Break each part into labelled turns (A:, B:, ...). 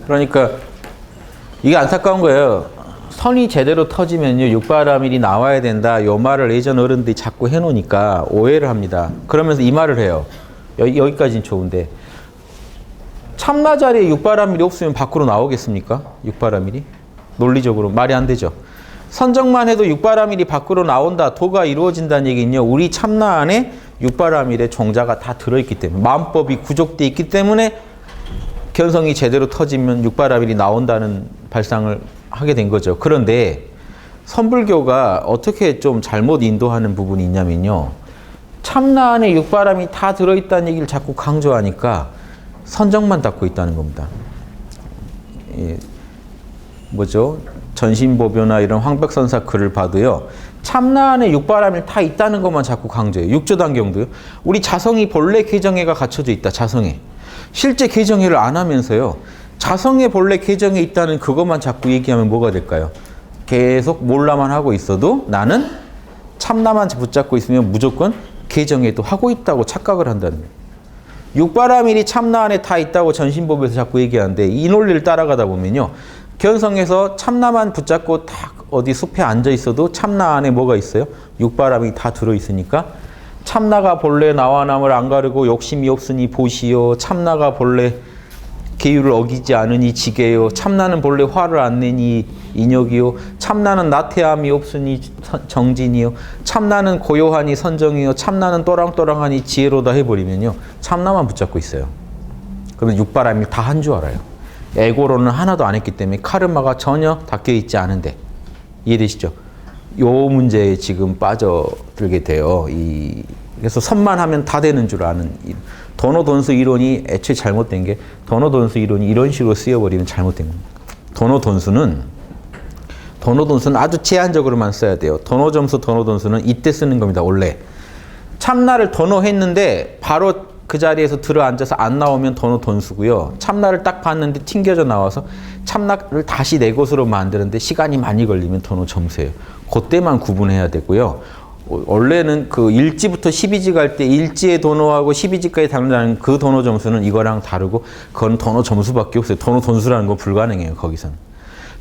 A: 그러니까 이게 안타까운 거예요. 선이 제대로 터지면요, 육바라밀이 나와야 된다. 요 말을 예전 어른들이 자꾸 해놓으니까 오해를 합니다. 그러면서 이 말을 해요. 여기까지는 좋은데 참나 자리에 육바라밀이 없으면 밖으로 나오겠습니까? 육바라밀이? 논리적으로 말이 안 되죠. 선정만 해도 육바라밀이 밖으로 나온다, 도가 이루어진다는 얘기는요, 우리 참나 안에 육바라밀의 종자가 다 들어있기 때문에, 마음법이 구족되어 있기 때문에 견성이 제대로 터지면 육바라밀이 나온다는 발상을 하게 된 거죠. 그런데 선불교가 어떻게 좀 잘못 인도하는 부분이 있냐면요, 참나 안에 육바람이 다 들어있다는 얘기를 자꾸 강조하니까 선정만 닫고 있다는 겁니다. 뭐죠? 전신보묘나 이런 황백선사 글을 봐도요, 참나 안에 육바람이 다 있다는 것만 자꾸 강조해요. 육조단경도요. 우리 자성이 본래 계정애가 갖춰져 있다. 자성애. 실제 계정애를 안 하면서요, 자성애 본래 계정에 있다는 그것만 자꾸 얘기하면 뭐가 될까요? 계속 몰라만 하고 있어도 나는 참나만 붙잡고 있으면 무조건 계정애도 하고 있다고 착각을 한다는 거예요. 육바라밀이 참나 안에 다 있다고 전신법에서 자꾸 얘기하는데, 이 논리를 따라가다 보면요, 견성에서 참나만 붙잡고 딱 어디 숲에 앉아 있어도 참나 안에 뭐가 있어요? 육바람이 다 들어있으니까 참나가 본래 나와 남을 안 가르고 욕심이 없으니 보시오. 참나가 본래 계율을 어기지 않으니 지게요. 참나는 본래 화를 안 내니 인욕이요. 참나는 나태함이 없으니 정진이요. 참나는 고요하니 선정이요. 참나는 또랑또랑하니 지혜로다 해버리면요, 참나만 붙잡고 있어요. 그러면 육바람이 다 한 줄 알아요. 에고로는 하나도 안 했기 때문에 카르마가 전혀 닦여있지 않은데. 이해되시죠? 요 문제에 지금 빠져들게 돼요. 그래서 선만 하면 다 되는 줄 아는 도노돈수 이론이 애초에 잘못된 게, 도노돈수 이론이 이런 식으로 쓰여버리면 잘못된 겁니다. 도노돈수는 아주 제한적으로만 써야 돼요. 도노점수, 도노돈수는 이때 쓰는 겁니다. 원래 참나를 도노했는데 바로 그 자리에서 들어앉아서 안 나오면 도노돈수고요. 참나를 딱 봤는데 튕겨져 나와서 참나를 다시 내 것으로 만드는데 시간이 많이 걸리면 도노점수예요. 그때만 구분해야 되고요. 원래는 그 1지부터 12지 갈 때 1지의 도노하고 12지까지 다룬다는 그 도노 점수는 이거랑 다르고, 그건 도노 점수밖에 없어요. 도노 돈수라는 건 불가능해요. 거기서는.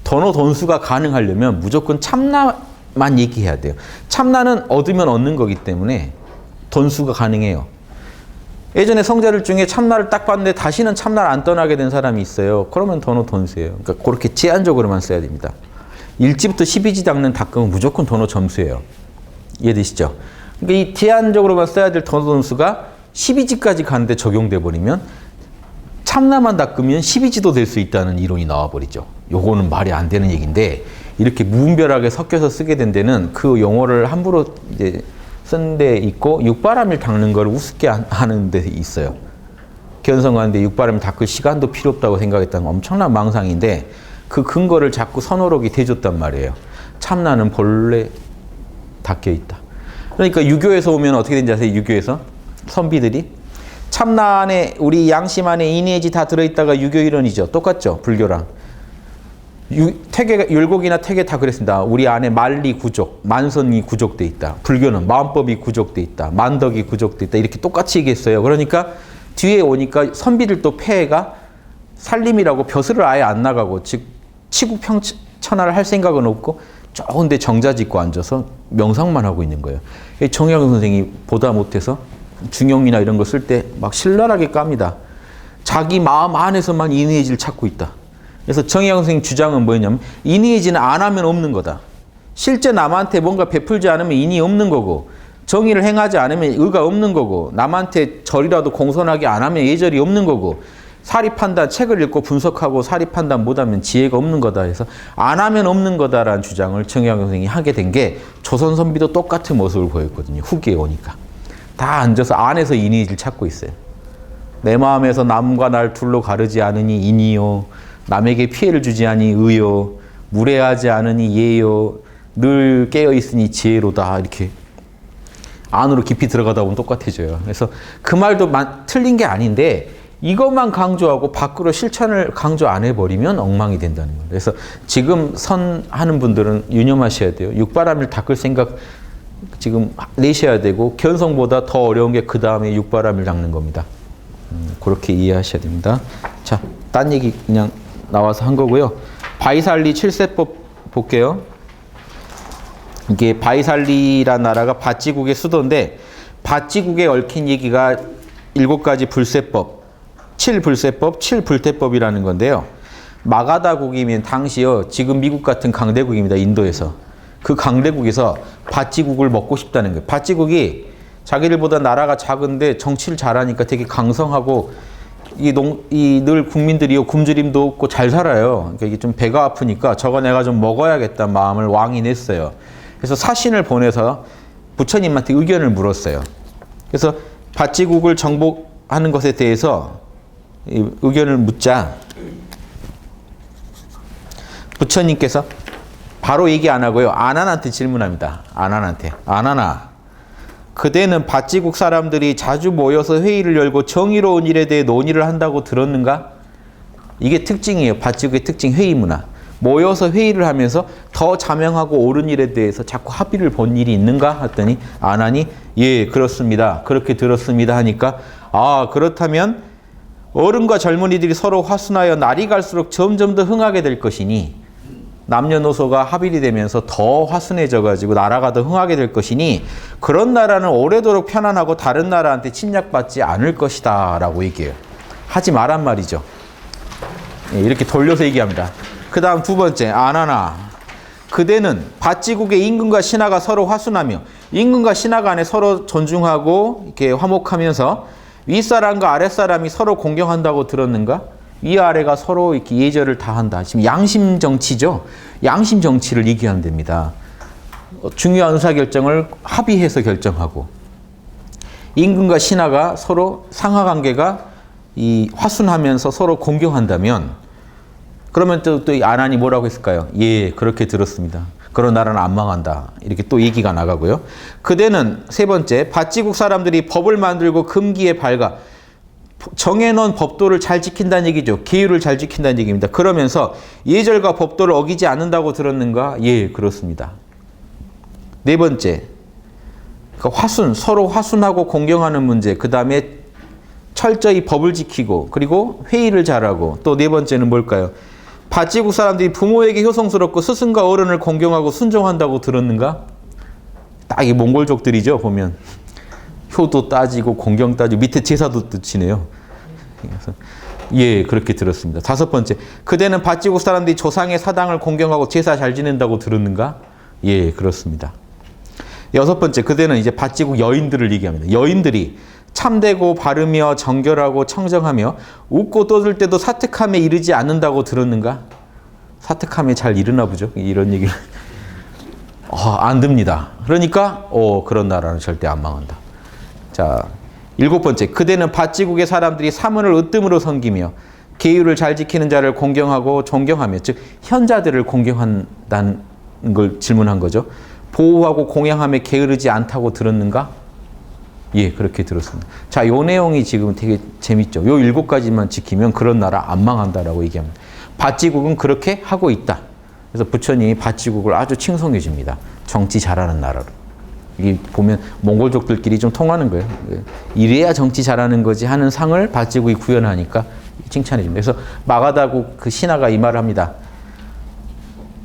A: 도노 돈수가 가능하려면 무조건 참나만 얘기해야 돼요. 참나는 얻으면 얻는 거기 때문에 돈수가 가능해요. 예전에 성자들 중에 참나를 딱 봤는데 다시는 참나를 안 떠나게 된 사람이 있어요. 그러면 도노 돈수예요. 그러니까 그렇게 제한적으로만 써야 됩니다. 1지부터 12지 닦는 닦음은 무조건 도노 점수예요. 이해되시죠? 그러니까 이 제한적으로만 써야 될 도노돈수가 12지까지 가는데 적용돼 버리면 참나만 닦으면 12지도 될 수 있다는 이론이 나와버리죠. 요거는 말이 안 되는 얘기인데, 이렇게 무분별하게 섞여서 쓰게 된 데는 그 용어를 함부로 이제 쓴 데 있고, 육바람을 닦는 걸 우습게 하는 데 있어요. 견성하는데 육바람을 닦을 시간도 필요 없다고 생각했다는 엄청난 망상인데, 그 근거를 자꾸 선호록이 대줬단 말이에요. 참나는 본래 닦여 있다. 그러니까 유교에서 오면 어떻게 되는지 아세요? 유교에서 선비들이 참나 안에, 우리 양심 안에 인의지 다 들어있다가 유교 이론이죠. 똑같죠? 불교랑. 율곡이나 태계 다 그랬습니다. 우리 안에 만리 구족, 만선이 구족돼 있다. 불교는 마음법이 구족돼 있다. 만덕이 구족돼 있다. 이렇게 똑같이 얘기했어요. 그러니까 뒤에 오니까 선비들도 폐해가 살림이라고 벼슬을 아예 안 나가고, 즉 치국평천하를 할 생각은 없고 좋은 데 정자 짓고 앉아서 명상만 하고 있는 거예요. 정약용 선생이 보다 못해서 중용이나 이런 거 쓸 때 막 신랄하게 깝니다. 자기 마음 안에서만 인의지를 찾고 있다. 그래서 정약용 선생님 주장은 뭐였냐면, 인의지는 안 하면 없는 거다. 실제 남한테 뭔가 베풀지 않으면 인이 없는 거고, 정의를 행하지 않으면 의가 없는 거고, 남한테 절이라도 공손하게 안 하면 예절이 없는 거고, 사리판단, 책을 읽고 분석하고 사리판단 못하면 지혜가 없는 거다 해서 안 하면 없는 거다라는 주장을 정약용 선생이 하게 된 게, 조선 선비도 똑같은 모습을 보였거든요. 후기에 오니까. 다 앉아서 안에서 인의를 찾고 있어요. 내 마음에서 남과 날 둘로 가르지 않으니 인이요. 남에게 피해를 주지 않으니 의요. 무례하지 않으니 예요. 늘 깨어있으니 지혜로다. 이렇게 안으로 깊이 들어가다 보면 똑같아져요. 그래서 그 말도 틀린 게 아닌데, 이것만 강조하고 밖으로 실천을 강조 안 해버리면 엉망이 된다는 거예요. 그래서 지금 선하는 분들은 유념하셔야 돼요. 육바람을 닦을 생각 지금 내셔야 되고, 견성보다 더 어려운 게 그 다음에 육바람을 닦는 겁니다. 그렇게 이해하셔야 됩니다. 자, 딴 얘기 그냥 나와서 한 거고요. 바이살리 7세법 볼게요. 이게 바이살리라는 나라가 바찌국의 수도인데 바찌국에 얽힌 얘기가 7가지 불세법, 7불세법, 7불태법이라는 건데요. 마가다국이면 당시요, 지금 미국 같은 강대국입니다. 인도에서. 그 강대국에서 바찌국을 먹고 싶다는 거예요. 바찌국이 자기들보다 나라가 작은데 정치를 잘하니까 되게 강성하고 늘 국민들이요 굶주림도 없고 잘 살아요. 그러니까 이게 좀 배가 아프니까 저거 내가 좀 먹어야겠다는 마음을 왕이 냈어요. 그래서 사신을 보내서 부처님한테 의견을 물었어요. 그래서 바찌국을 정복하는 것에 대해서 의견을 묻자 부처님께서 바로 얘기 안 하고요. 아난한테 질문합니다. 아난한테. 아난아, 그대는 바찌국 사람들이 자주 모여서 회의를 열고 정의로운 일에 대해 논의를 한다고 들었는가? 이게 특징이에요. 바찌국의 특징, 회의 문화. 모여서 회의를 하면서 더 자명하고 옳은 일에 대해서 자꾸 합의를 본 일이 있는가? 했더니 아난이 예, 그렇습니다. 그렇게 들었습니다 하니까 아, 그렇다면 어른과 젊은이들이 서로 화순하여 날이 갈수록 점점 더 흥하게 될 것이니 남녀노소가 합일이 되면서 더 화순해져 가지고 나라가 더 흥하게 될 것이니 그런 나라는 오래도록 편안하고 다른 나라한테 침략받지 않을 것이다 라고 얘기해요. 하지 말란 말이죠. 이렇게 돌려서 얘기합니다. 그 다음 두 번째, 아나나, 그대는 바찌국의 임금과 신하가 서로 화순하며 임금과 신하 간에 서로 존중하고 이렇게 화목하면서 윗사람과 아랫사람이 서로 공경한다고 들었는가? 위아래가 서로 이렇게 예절을 다한다. 지금 양심 정치죠. 양심 정치를 얘기하는 됩니다. 중요한 의사결정을 합의해서 결정하고 임금과 신하가 서로 상하관계가 화순하면서 서로 공경한다면 그러면 또 아난이 뭐라고 했을까요? 예, 그렇게 들었습니다. 그런 나라는 안 망한다. 이렇게 또 얘기가 나가고요. 그대는 세 번째, 바찌국 사람들이 법을 만들고 금기에 밝아 정해놓은 법도를 잘 지킨다는 얘기죠. 계율을 잘 지킨다는 얘기입니다. 그러면서 예절과 법도를 어기지 않는다고 들었는가? 예, 그렇습니다. 네 번째, 그러니까 서로 화순하고 공경하는 문제. 그 다음에 철저히 법을 지키고 그리고 회의를 잘하고 또 네 번째는 뭘까요? 바찌국 사람들이 부모에게 효성스럽고 스승과 어른을 공경하고 순종한다고 들었는가? 딱 이 몽골족들이죠, 보면. 효도 따지고 공경 따지고 밑에 제사도 지내요. 그래서 예, 그렇게 들었습니다. 다섯 번째, 그대는 바찌국 사람들이 조상의 사당을 공경하고 제사 잘 지낸다고 들었는가? 예, 그렇습니다. 여섯 번째, 그대는 이제 바찌국 여인들을 얘기합니다. 여인들이 참되고 바르며 정결하고 청정하며 웃고 떠들 때도 사특함에 이르지 않는다고 들었는가? 사특함에 잘 이르나 보죠. 이런 얘기를. 안 됩니다. 그러니까 그런 나라는 절대 안 망한다. 자, 일곱 번째, 그대는 바찌국의 사람들이 사문을 으뜸으로 섬기며 계율을 잘 지키는 자를 공경하고 존경하며 즉 현자들을 공경한다는 걸 질문한 거죠. 보호하고 공양하며 게으르지 않다고 들었는가? 예, 그렇게 들었습니다. 자, 요 내용이 지금 되게 재밌죠. 요 7가지만 지키면 그런 나라 안 망한다라고 얘기합니다. 바찌국은 그렇게 하고 있다. 그래서 부처님이 바찌국을 아주 칭송해 줍니다. 정치 잘하는 나라로. 이게 보면 몽골족들끼리 좀 통하는 거예요. 이래야 정치 잘하는 거지 하는 상을 바찌국이 구현하니까 칭찬해 줍니다. 그래서 마가다국 그 신하가 이 말을 합니다.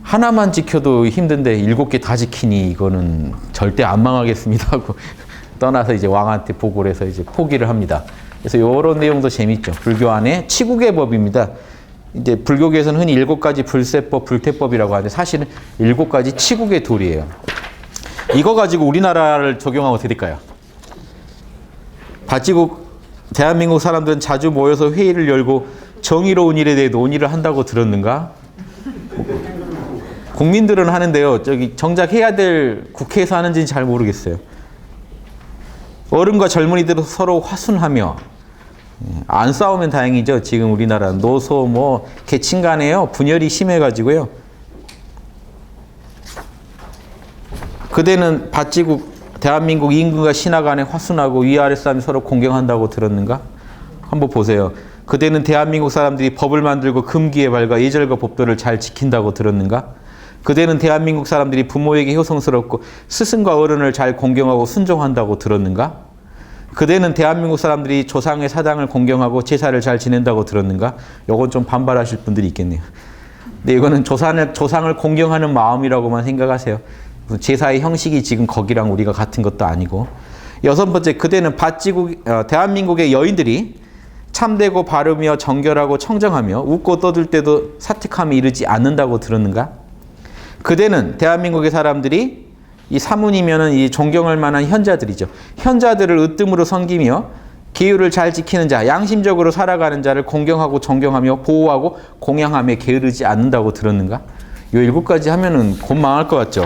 A: 하나만 지켜도 힘든데 7개 다 지키니 이거는 절대 안 망하겠습니다 하고 떠나서 이제 왕한테 보고를 해서 이제 포기를 합니다. 그래서 이런 내용도 재밌죠. 불교 안에 치국의 법입니다. 이제 불교계에서는 흔히 7가지 불세법, 불태법이라고 하는데 사실은 7가지 치국의 도리예요. 이거 가지고 우리나라를 적용하면 어떻게 될까요? 바찌국 대한민국 사람들은 자주 모여서 회의를 열고 정의로운 일에 대해 논의를 한다고 들었는가? 국민들은 하는데요. 정작 해야 될 국회에서 하는지는 잘 모르겠어요. 어른과 젊은이들은 서로 화순하며 안 싸우면 다행이죠. 지금 우리나라 노소 계층 간에요. 분열이 심해가지고요. 그대는 바찌국 대한민국 임금과 신하 간에 화순하고 위아래 사람이 서로 공경한다고 들었는가? 한번 보세요. 그대는 대한민국 사람들이 법을 만들고 금기에 밝아 예절과 법도를 잘 지킨다고 들었는가? 그대는 대한민국 사람들이 부모에게 효성스럽고 스승과 어른을 잘 공경하고 순종한다고 들었는가? 그대는 대한민국 사람들이 조상의 사당을 공경하고 제사를 잘 지낸다고 들었는가? 요건 좀 반발하실 분들이 있겠네요. 근데 이거는 조상을 공경하는 마음이라고만 생각하세요. 제사의 형식이 지금 거기랑 우리가 같은 것도 아니고. 여섯 번째, 그대는 대한민국의 여인들이 참되고 바르며 정결하고 청정하며 웃고 떠들 때도 사특함에 이르지 않는다고 들었는가? 그대는 대한민국의 사람들이 이 사문이면은 이 존경할 만한 현자들이죠. 현자들을 으뜸으로 섬기며 계율을 잘 지키는 자, 양심적으로 살아가는 자를 공경하고 존경하며 보호하고 공양하며 게으르지 않는다고 들었는가? 요 7가지 하면은 곧 망할 것 같죠?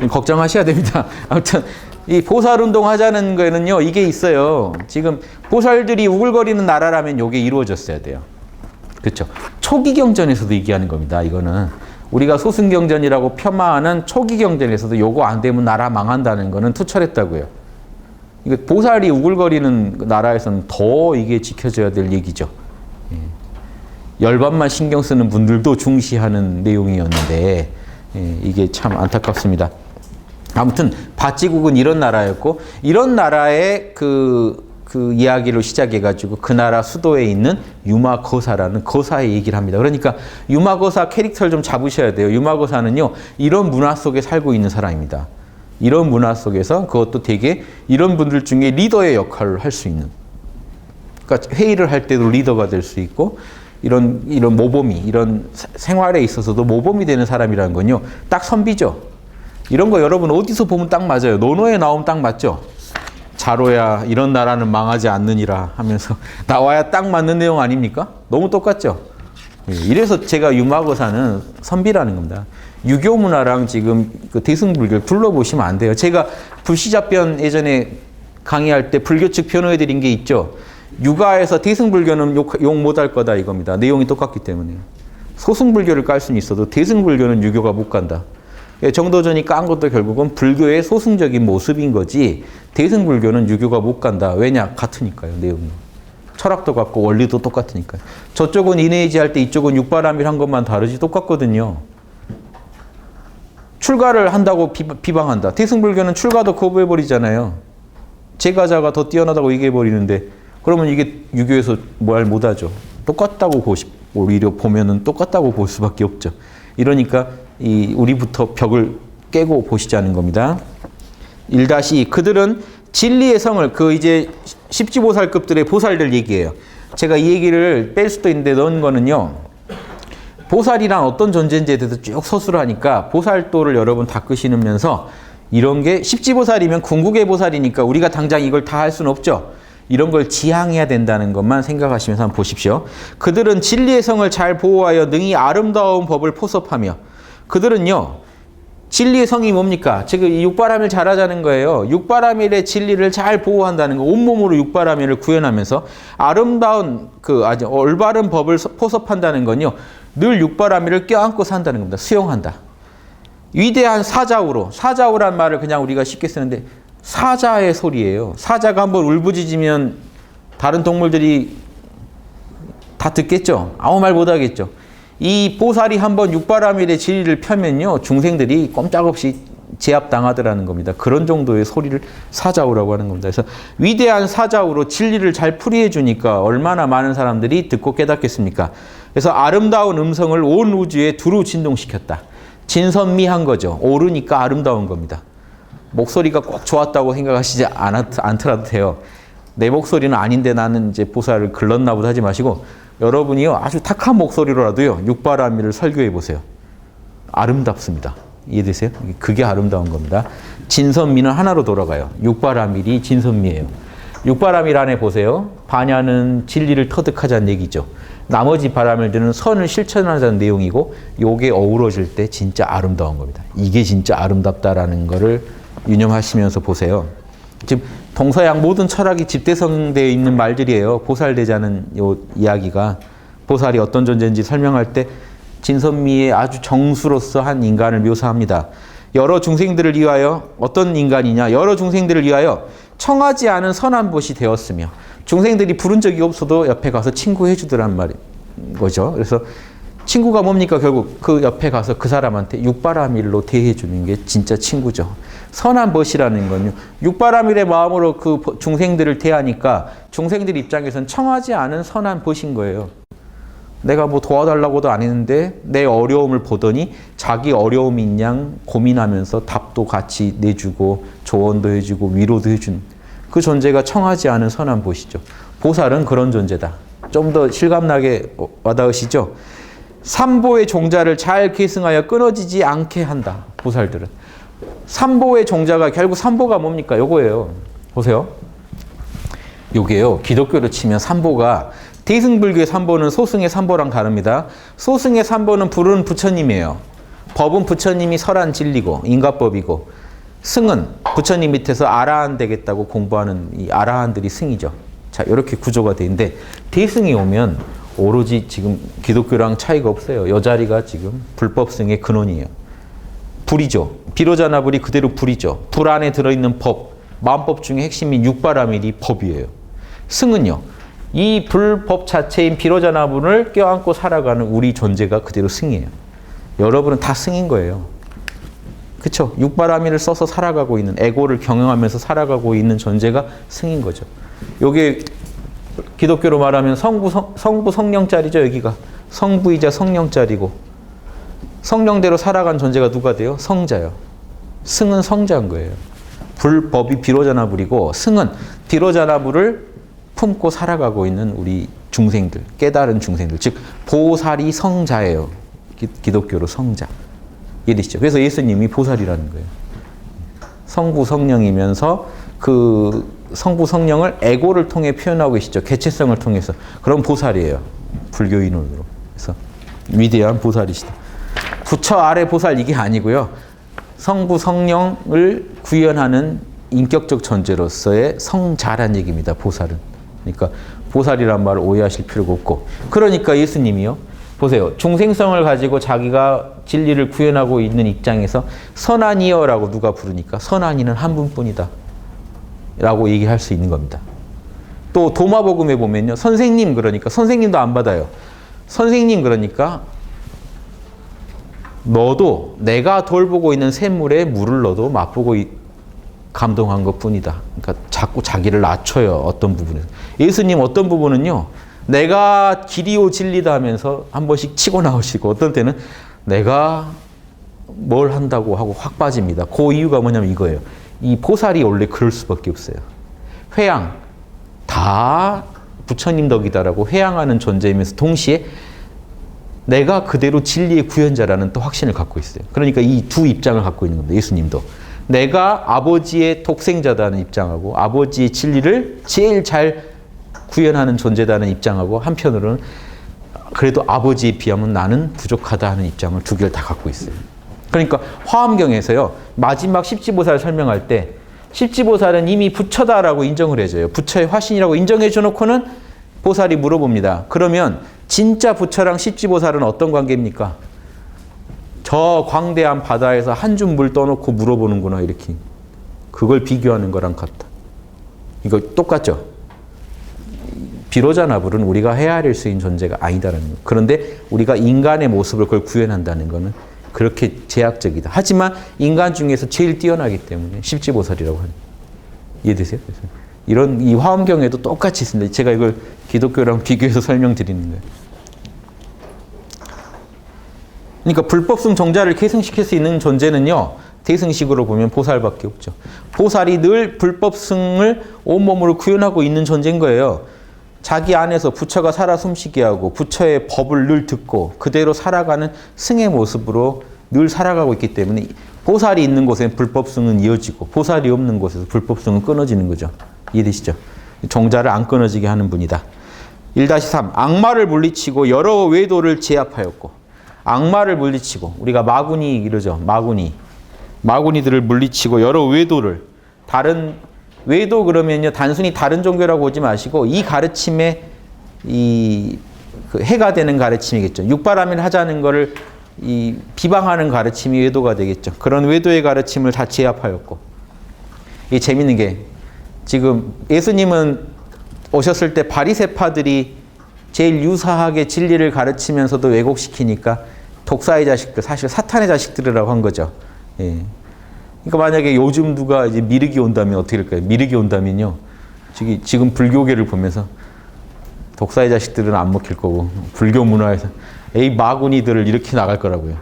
A: 걱정하셔야 됩니다. 아무튼 이 보살운동 하자는 거에는요, 이게 있어요. 지금 보살들이 우글거리는 나라라면 이게 이루어졌어야 돼요. 그렇죠? 초기 경전에서도 얘기하는 겁니다. 이거는 우리가 소승경전이라고 폄하하는 초기 경전에서도 요거 안 되면 나라 망한다는 거는 투철했다고요. 이거 보살이 우글거리는 나라에서는 더 이게 지켜져야 될 얘기죠. 열반만 신경 쓰는 분들도 중시하는 내용이었는데 이게 참 안타깝습니다. 아무튼 바찌국은 이런 나라였고, 이런 나라의 그 이야기로 시작해가지고 그 나라 수도에 있는 유마거사라는 거사의 얘기를 합니다. 그러니까 유마거사 캐릭터를 좀 잡으셔야 돼요. 유마거사는요, 이런 문화 속에 살고 있는 사람입니다. 이런 문화 속에서 그것도 되게 이런 분들 중에 리더의 역할을 할 수 있는. 그러니까 회의를 할 때도 리더가 될 수 있고, 이런 모범이, 이런 생활에 있어서도 모범이 되는 사람이라는 건요, 딱 선비죠. 이런 거 여러분 어디서 보면 딱 맞아요. 논어에 나오면 딱 맞죠. 자로야 이런 나라는 망하지 않느니라 하면서 나와야 딱 맞는 내용 아닙니까? 너무 똑같죠? 이래서 제가 유마거사는 선비라는 겁니다. 유교 문화랑 지금 그 대승불교를 둘러보시면 안 돼요. 제가 불시잡변 예전에 강의할 때 불교 측 변호해 드린 게 있죠. 유가에서 대승불교는 욕 못할 거다 이겁니다. 내용이 똑같기 때문에. 소승불교를 깔 수는 있어도 대승불교는 유교가 못 간다. 정도전이 깐 것도 결국은 불교의 소승적인 모습인 거지, 대승불교는 유교가 못 간다. 왜냐? 같으니까요, 내용이. 철학도 같고 원리도 똑같으니까요. 저쪽은 이내이지 할 때 이쪽은 육바람일 한 것만 다르지 똑같거든요. 출가를 한다고 비방한다. 대승불교는 출가도 거부해버리잖아요. 제가자가 더 뛰어나다고 얘기해버리는데, 그러면 이게 유교에서 말 못하죠. 똑같다고 오히려 보면은 똑같다고 볼 수밖에 없죠. 이러니까 우리부터 벽을 깨고 보시자는 겁니다. 1-2 그들은 진리의 성을, 이제 십지보살급들의 보살들 얘기예요. 제가 이 얘기를 뺄 수도 있는데 넣은 거는요, 보살이란 어떤 존재인지에 대해서 쭉 서술을 하니까 보살도를 여러분 다 끄시면서 이런 게 십지보살이면 궁극의 보살이니까 우리가 당장 이걸 다 할 수는 없죠. 이런 걸 지향해야 된다는 것만 생각하시면서 한번 보십시오. 그들은 진리의 성을 잘 보호하여 능히 아름다운 법을 포섭하며, 그들은요, 진리의 성이 뭡니까? 지금 이 육바라밀 잘하자는 거예요. 육바라밀의 진리를 잘 보호한다는 거, 온몸으로 육바라밀을 구현하면서 아름다운 아주 올바른 법을 포섭한다는 건요, 늘 육바라밀을 껴안고 산다는 겁니다. 수용한다. 위대한 사자우란 말을 그냥 우리가 쉽게 쓰는데 사자의 소리예요. 사자가 한번 울부짖으면 다른 동물들이 다 듣겠죠. 아무 말 못하겠죠. 이 보살이 한번 육바라밀의 진리를 펴면요, 중생들이 꼼짝없이 제압당하더라는 겁니다. 그런 정도의 소리를 사자우라고 하는 겁니다. 그래서 위대한 사자우로 진리를 잘 풀이해 주니까 얼마나 많은 사람들이 듣고 깨닫겠습니까? 그래서 아름다운 음성을 온 우주에 두루 진동시켰다. 진선미한 거죠. 옳으니까 아름다운 겁니다. 목소리가 꼭 좋았다고 생각하시지 않더라도 돼요. 내 목소리는 아닌데 나는 이제 보살을 글렀나 보다 하지 마시고, 여러분이요, 아주 탁한 목소리로라도요, 육바라밀을 설교해 보세요. 아름답습니다. 이해되세요? 그게 아름다운 겁니다. 진선미는 하나로 돌아가요. 육바라밀이 진선미예요. 육바라밀 안에 보세요. 반야는 진리를 터득하자는 얘기죠. 나머지 바라밀들은 선을 실천하자는 내용이고, 요게 어우러질 때 진짜 아름다운 겁니다. 이게 진짜 아름답다라는 거를 유념하시면서 보세요. 지금 동서양 모든 철학이 집대성되어 있는 말들이에요. 보살되자는 요 이야기가, 보살이 어떤 존재인지 설명할 때 진선미의 아주 정수로서 한 인간을 묘사합니다. 여러 중생들을 위하여, 어떤 인간이냐, 여러 중생들을 위하여 청하지 않은 선한 벗이 되었으며, 중생들이 부른 적이 없어도 옆에 가서 친구해 주더란 말인 거죠. 그래서 친구가 뭡니까? 결국 그 옆에 가서 그 사람한테 육바라밀로 대해 주는 게 진짜 친구죠. 선한 벗이라는 건요. 육바라밀의 마음으로 그 중생들을 대하니까 중생들 입장에서는 청하지 않은 선한 벗인 거예요. 내가 뭐 도와달라고도 안 했는데 내 어려움을 보더니 자기 어려움인 양 고민하면서 답도 같이 내주고 조언도 해주고 위로도 해준 그 존재가 청하지 않은 선한 벗이죠. 보살은 그런 존재다. 좀 더 실감나게 와닿으시죠? 삼보의 종자를 잘 계승하여 끊어지지 않게 한다. 보살들은. 삼보의 종자가 결국 삼보가 뭡니까? 요거예요. 보세요. 요게요. 기독교로 치면 삼보가 대승불교의 삼보는 소승의 삼보랑 다릅니다. 소승의 삼보는 불은 부처님이에요. 법은 부처님이 설한 진리고 인과법이고 승은 부처님 밑에서 아라한 되겠다고 공부하는 이 아라한들이 승이죠. 자, 이렇게 구조가 돼 있는데 대승이 오면 오로지 지금 기독교랑 차이가 없어요. 요 자리가 지금 불법승의 근원이에요. 불이죠. 비로자나불이 그대로 불이죠. 불 안에 들어있는 법, 마음법 중에 핵심인 육바라밀이 법이에요. 승은요. 이 불법 자체인 비로자나불을 껴안고 살아가는 우리 존재가 그대로 승이에요. 여러분은 다 승인 거예요. 그렇죠? 육바라밀을 써서 살아가고 있는, 에고를 경영하면서 살아가고 있는 존재가 승인 거죠. 요게 기독교로 말하면 성부 성령짜리죠. 여기가 성부이자 성령짜리고 성령대로 살아간 존재가 누가 돼요? 성자요. 승은 성자인 거예요. 불법이 비로자나불이고 승은 비로자나불을 품고 살아가고 있는 우리 중생들, 깨달은 중생들, 즉 보살이 성자예요. 기독교로 성자. 이해되시죠? 그래서 예수님이 보살이라는 거예요. 성부 성령이면서 그 성부 성령을 에고를 통해 표현하고 계시죠. 개체성을 통해서. 그럼 보살이에요. 불교인으로. 그래서 위대한 보살이시다. 부처 아래 보살 이게 아니고요. 성부 성령을 구현하는 인격적 존재로서의 성자란 얘기입니다. 보살은. 그러니까 보살이란 말을 오해하실 필요가 없고. 그러니까 예수님이요. 보세요. 중생성을 가지고 자기가 진리를 구현하고 있는 입장에서 선한이여라고 누가 부르니까 선한이는 한 분뿐이다. 라고 얘기할 수 있는 겁니다. 또 도마복음에 보면요. 선생님 그러니까 선생님도 안 받아요. 선생님 그러니까 너도 내가 돌보고 있는 샘물에 물을 넣어도 맛보고 감동한 것뿐이다. 그러니까 자꾸 자기를 낮춰요. 어떤 부분에서. 예수님 어떤 부분은요. 내가 길이요 진리다 하면서 한 번씩 치고 나오시고 어떤 때는 내가 뭘 한다고 하고 확 빠집니다. 그 이유가 뭐냐면 이거예요. 이 보살이 원래 그럴 수밖에 없어요. 회양, 다 부처님 덕이다라고 회양하는 존재이면서 동시에 내가 그대로 진리의 구현자라는 또 확신을 갖고 있어요. 그러니까 이 두 입장을 갖고 있는 겁니다. 예수님도. 내가 아버지의 독생자다는 입장하고 아버지의 진리를 제일 잘 구현하는 존재다는 입장하고 한편으로는 그래도 아버지에 비하면 나는 부족하다 하는 입장을 두 개를 다 갖고 있어요. 그러니까 화엄경에서요. 마지막 십지보살 설명할 때 십지보살은 이미 부처다라고 인정을 해줘요. 부처의 화신이라고 인정해줘 놓고는 보살이 물어봅니다. 그러면 진짜 부처랑 십지보살은 어떤 관계입니까? 저 광대한 바다에서 한 줌 물 떠놓고 물어보는구나 이렇게. 그걸 비교하는 거랑 같다. 이거 똑같죠? 비로자나불은 우리가 헤아릴 수 있는 존재가 아니다라는 거예요. 그런데 우리가 인간의 모습을 그걸 구현한다는 거는 그렇게 제약적이다. 하지만 인간 중에서 제일 뛰어나기 때문에 십지보살이라고 하는. 이해되세요? 그래서 이런 이 화엄경에도 똑같이 있습니다. 제가 이걸 기독교랑 비교해서 설명드리는 거예요. 그러니까 불법승 정자를 계승시킬 수 있는 존재는요. 대승식으로 보면 보살밖에 없죠. 보살이 늘 불법승을 온몸으로 구현하고 있는 존재인 거예요. 자기 안에서 부처가 살아 숨쉬게 하고 부처의 법을 늘 듣고 그대로 살아가는 승의 모습으로 늘 살아가고 있기 때문에 보살이 있는 곳에는 불법승은 이어지고 보살이 없는 곳에서 불법승은 끊어지는 거죠. 이해되시죠? 정자를 안 끊어지게 하는 분이다. 1-3 악마를 물리치고 여러 외도를 제압하였고 악마를 물리치고 우리가 마구니 이러죠. 마구니들을 물리치고 여러 외도를 다른 외도 그러면요 단순히 다른 종교라고 보지 마시고 이 가르침에 그 해가 되는 가르침이겠죠. 육바라밀 하자는 거를 비방하는 가르침이 외도가 되겠죠. 그런 외도의 가르침을 다 제압하였고 이게 재밌는 게 지금 예수님은 오셨을 때 바리새파들이 제일 유사하게 진리를 가르치면서도 왜곡시키니까 독사의 자식들 사실 사탄의 자식들이라고 한 거죠. 예. 그러니까 만약에 요즘 누가 이제 미륵이 온다면 어떻게 될까요? 미륵이 온다면요. 지금 불교계를 보면서 독사의 자식들은 안 먹힐 거고 불교 문화에서 에이 마구니들을 이렇게 나갈 거라고요.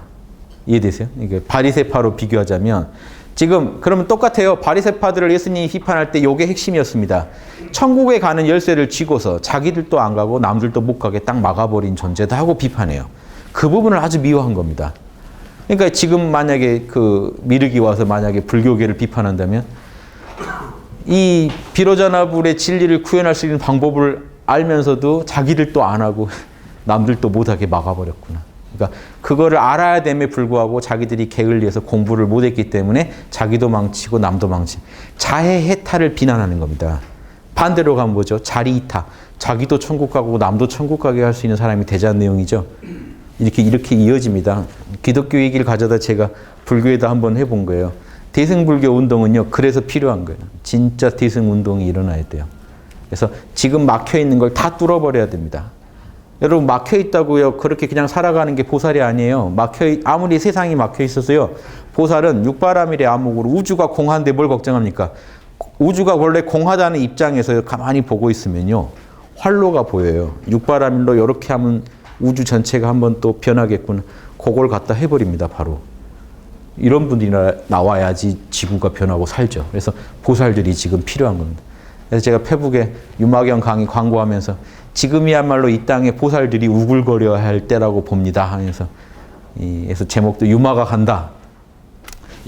A: 이해되세요? 이게 바리새파로 비교하자면 지금 그러면 똑같아요. 바리새파들을 예수님이 비판할 때 이게 핵심이었습니다. 천국에 가는 열쇠를 쥐고서 자기들도 안 가고 남들도 못 가게 딱 막아버린 존재다 하고 비판해요. 그 부분을 아주 미워한 겁니다. 그러니까 지금 만약에 그 미륵이 와서 만약에 불교계를 비판한다면 이 비로자나불의 진리를 구현할 수 있는 방법을 알면서도 자기들도 안 하고 남들도 못하게 막아버렸구나. 그러니까 그거를 알아야 됨에 불구하고 자기들이 게을리해서 공부를 못했기 때문에 자기도 망치고 남도 망치고 자해 해탈을 비난하는 겁니다. 반대로 가면 뭐죠? 자리이타. 자기도 천국 가고 남도 천국 가게 할 수 있는 사람이 되자는 내용이죠. 이렇게 이어집니다. 기독교 얘기를 가져다 제가 불교에다 한번 해본 거예요. 대승불교 운동은요. 그래서 필요한 거예요. 진짜 대승운동이 일어나야 돼요. 그래서 지금 막혀있는 걸 다 뚫어버려야 됩니다. 여러분 막혀있다고요. 그렇게 그냥 살아가는 게 보살이 아니에요. 아무리 세상이 막혀있어서요. 보살은 육바라밀의 암흑으로 우주가 공한데 뭘 걱정합니까? 우주가 원래 공하다는 입장에서 가만히 보고 있으면요. 활로가 보여요. 육바라밀로 이렇게 하면 우주 전체가 한번 또 변하겠구나. 그걸 갖다 해버립니다. 바로. 이런 분들이 나와야지 지구가 변하고 살죠. 그래서 보살들이 지금 필요한 겁니다. 그래서 제가 페북에 유마경 강의 광고하면서 지금이야말로 이 땅에 보살들이 우글거려야 할 때라고 봅니다 하면서 그래서 제목도 유마가 간다.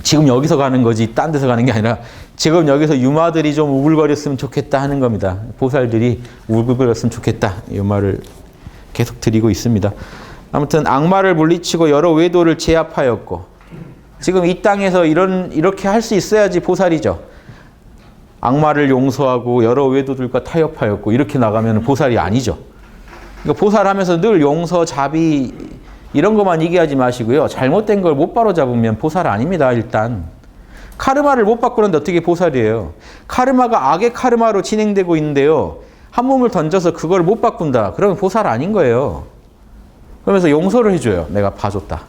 A: 지금 여기서 가는 거지 딴 데서 가는 게 아니라 지금 여기서 유마들이 좀 우글거렸으면 좋겠다 하는 겁니다. 보살들이 우글거렸으면 좋겠다. 이 말을 계속 드리고 있습니다. 아무튼 악마를 물리치고 여러 외도를 제압하였고 지금 이 땅에서 이렇게 할 수 있어야지 보살이죠. 악마를 용서하고 여러 외도들과 타협하였고 이렇게 나가면 보살이 아니죠. 그러니까 보살하면서 늘 용서, 자비 이런 것만 얘기하지 마시고요. 잘못된 걸 못 바로잡으면 보살 아닙니다. 일단. 카르마를 못 바꾸는데 어떻게 보살이에요. 카르마가 악의 카르마로 진행되고 있는데요. 한 몸을 던져서 그걸 못 바꾼다. 그러면 보살 아닌 거예요. 그러면서 용서를 해줘요. 내가 봐줬다.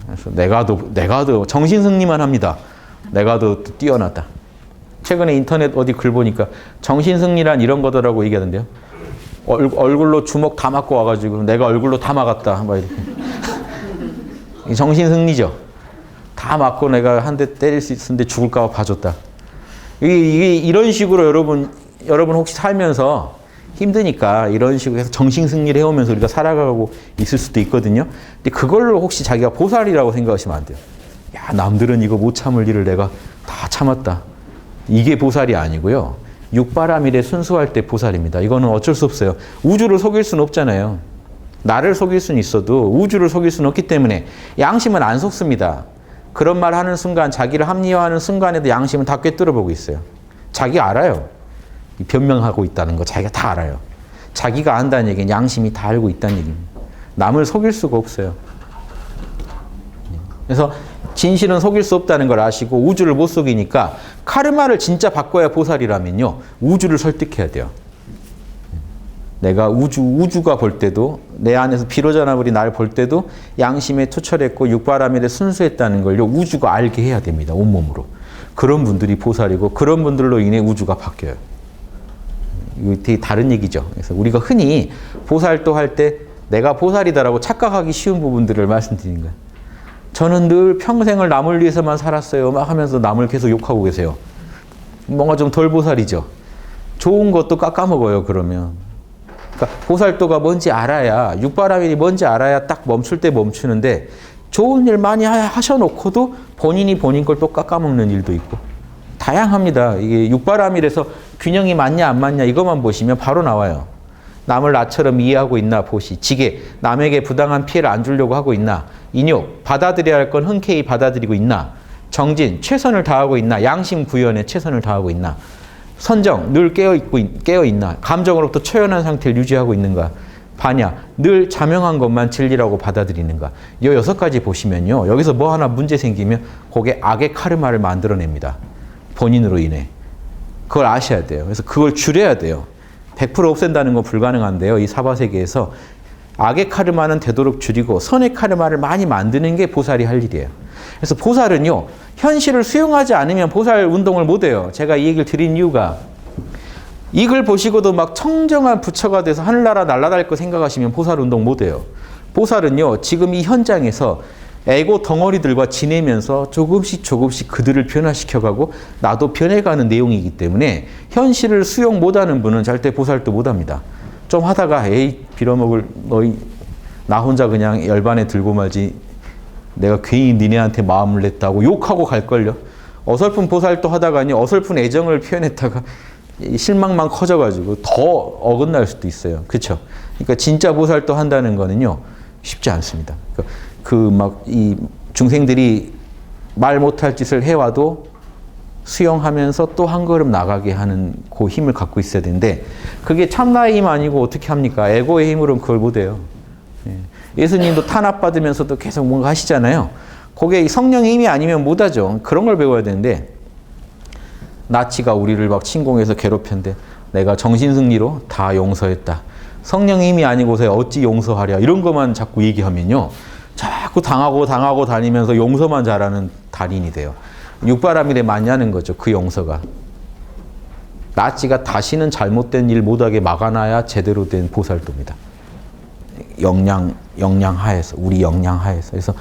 A: 그래서 내가 더 정신승리만 합니다. 내가 더 뛰어났다. 최근에 인터넷 어디 글 보니까 정신승리란 이런 거더라고 얘기하던데요. 얼굴로 주먹 다 맞고 와가지고 내가 얼굴로 다 막았다. 막 이렇게. 정신승리죠. 다 맞고 내가 한 대 때릴 수 있었는데 죽을까 봐 봐줬다. 이게 이런 식으로 여러분 혹시 살면서 힘드니까 이런 식으로 해서 정신승리를 해오면서 우리가 살아가고 있을 수도 있거든요. 근데 그걸로 혹시 자기가 보살이라고 생각하시면 안 돼요. 야, 남들은 이거 못 참을 일을 내가 다 참았다. 이게 보살이 아니고요. 육바라밀에 순수할 때 보살입니다. 이거는 어쩔 수 없어요. 우주를 속일 수는 없잖아요. 나를 속일 수는 있어도 우주를 속일 수는 없기 때문에 양심은 안 속습니다. 그런 말 하는 순간 자기를 합리화하는 순간에도 양심은 다 꿰뚫어보고 있어요. 자기가 알아요. 변명하고 있다는 거 자기가 다 알아요. 자기가 안다는 얘기는 양심이 다 알고 있다는 얘기입니다. 남을 속일 수가 없어요. 그래서 진실은 속일 수 없다는 걸 아시고 우주를 못 속이니까 카르마를 진짜 바꿔야 보살이라면요. 우주를 설득해야 돼요. 내가 우주가 볼 때도 내 안에서 비로자나불이 날 볼 때도 양심에 투철했고 육바라밀에 순수했다는 걸요. 우주가 알게 해야 됩니다. 온몸으로. 그런 분들이 보살이고 그런 분들로 인해 우주가 바뀌어요. 이거 되게 다른 얘기죠. 그래서 우리가 흔히 보살도 할 때 내가 보살이다라고 착각하기 쉬운 부분들을 말씀드리는 거예요. 저는 늘 평생을 남을 위해서만 살았어요. 막 하면서 남을 계속 욕하고 계세요. 뭔가 좀 덜 보살이죠. 좋은 것도 깎아먹어요. 그러면. 그러니까 보살도가 뭔지 알아야 육바라밀이 뭔지 알아야 딱 멈출 때 멈추는데 좋은 일 많이 하셔놓고도 본인이 본인 걸 또 깎아먹는 일도 있고 다양합니다. 이게 육바라밀에서 균형이 맞냐 안 맞냐 이것만 보시면 바로 나와요. 남을 나처럼 이해하고 있나 보시. 지게 남에게 부당한 피해를 안 주려고 하고 있나. 인욕 받아들여야 할 건 흔쾌히 받아들이고 있나. 정진 최선을 다하고 있나. 양심 구현에 최선을 다하고 있나. 선정 늘 깨어 있나. 감정으로부터 초연한 상태를 유지하고 있는가. 반야 늘 자명한 것만 진리라고 받아들이는가. 이 6가지 보시면요. 여기서 뭐 하나 문제 생기면 그게 악의 카르마를 만들어냅니다. 본인으로 인해. 그걸 아셔야 돼요. 그래서 그걸 줄여야 돼요. 100% 없앤다는 건 불가능한데요. 이 사바세계에서 악의 카르마는 되도록 줄이고 선의 카르마를 많이 만드는 게 보살이 할 일이에요. 그래서 보살은요. 현실을 수용하지 않으면 보살 운동을 못해요. 제가 이 얘기를 드린 이유가 이걸 보시고도 막 청정한 부처가 돼서 하늘나라 날아다닐 거 생각하시면 보살 운동 못해요. 보살은요, 지금 이 현장에서 에고 덩어리들과 지내면서 조금씩 그들을 변화시켜가고 나도 변해가는 내용이기 때문에 현실을 수용 못하는 분은 절대 보살도 못합니다. 좀 하다가 에이 빌어먹을 너희 나 혼자 그냥 열반에 들고 말지 내가 괜히 니네한테 마음을 냈다고 욕하고 갈걸요. 어설픈 보살도 하다가니 어설픈 애정을 표현했다가 실망만 커져가지고 더 어긋날 수도 있어요. 그렇죠? 그러니까 진짜 보살도 한다는 거는요 쉽지 않습니다. 그 막 이 중생들이 말 못할 짓을 해와도 수용하면서 또 한 걸음 나가게 하는 그 힘을 갖고 있어야 되는데 그게 참나의 힘 아니고 어떻게 합니까? 에고의 힘으로는 그걸 못해요. 예수님도 탄압받으면서도 계속 뭔가 하시잖아요. 그게 성령의 힘이 아니면 못하죠. 그런 걸 배워야 되는데 나치가 우리를 막 침공해서 괴롭혔는데 내가 정신승리로 다 용서했다. 성령의 힘이 아니고서 어찌 용서하랴. 이런 것만 자꾸 얘기하면요. 자꾸 당하고 다니면서 용서만 잘하는 달인이 돼요. 육바라밀에 많이 하는 거죠. 그 용서가. 나치가 다시는 잘못된 일 못하게 막아놔야 제대로 된 보살도입니다. 역량 하에서, 우리 역량 하에서. 그래서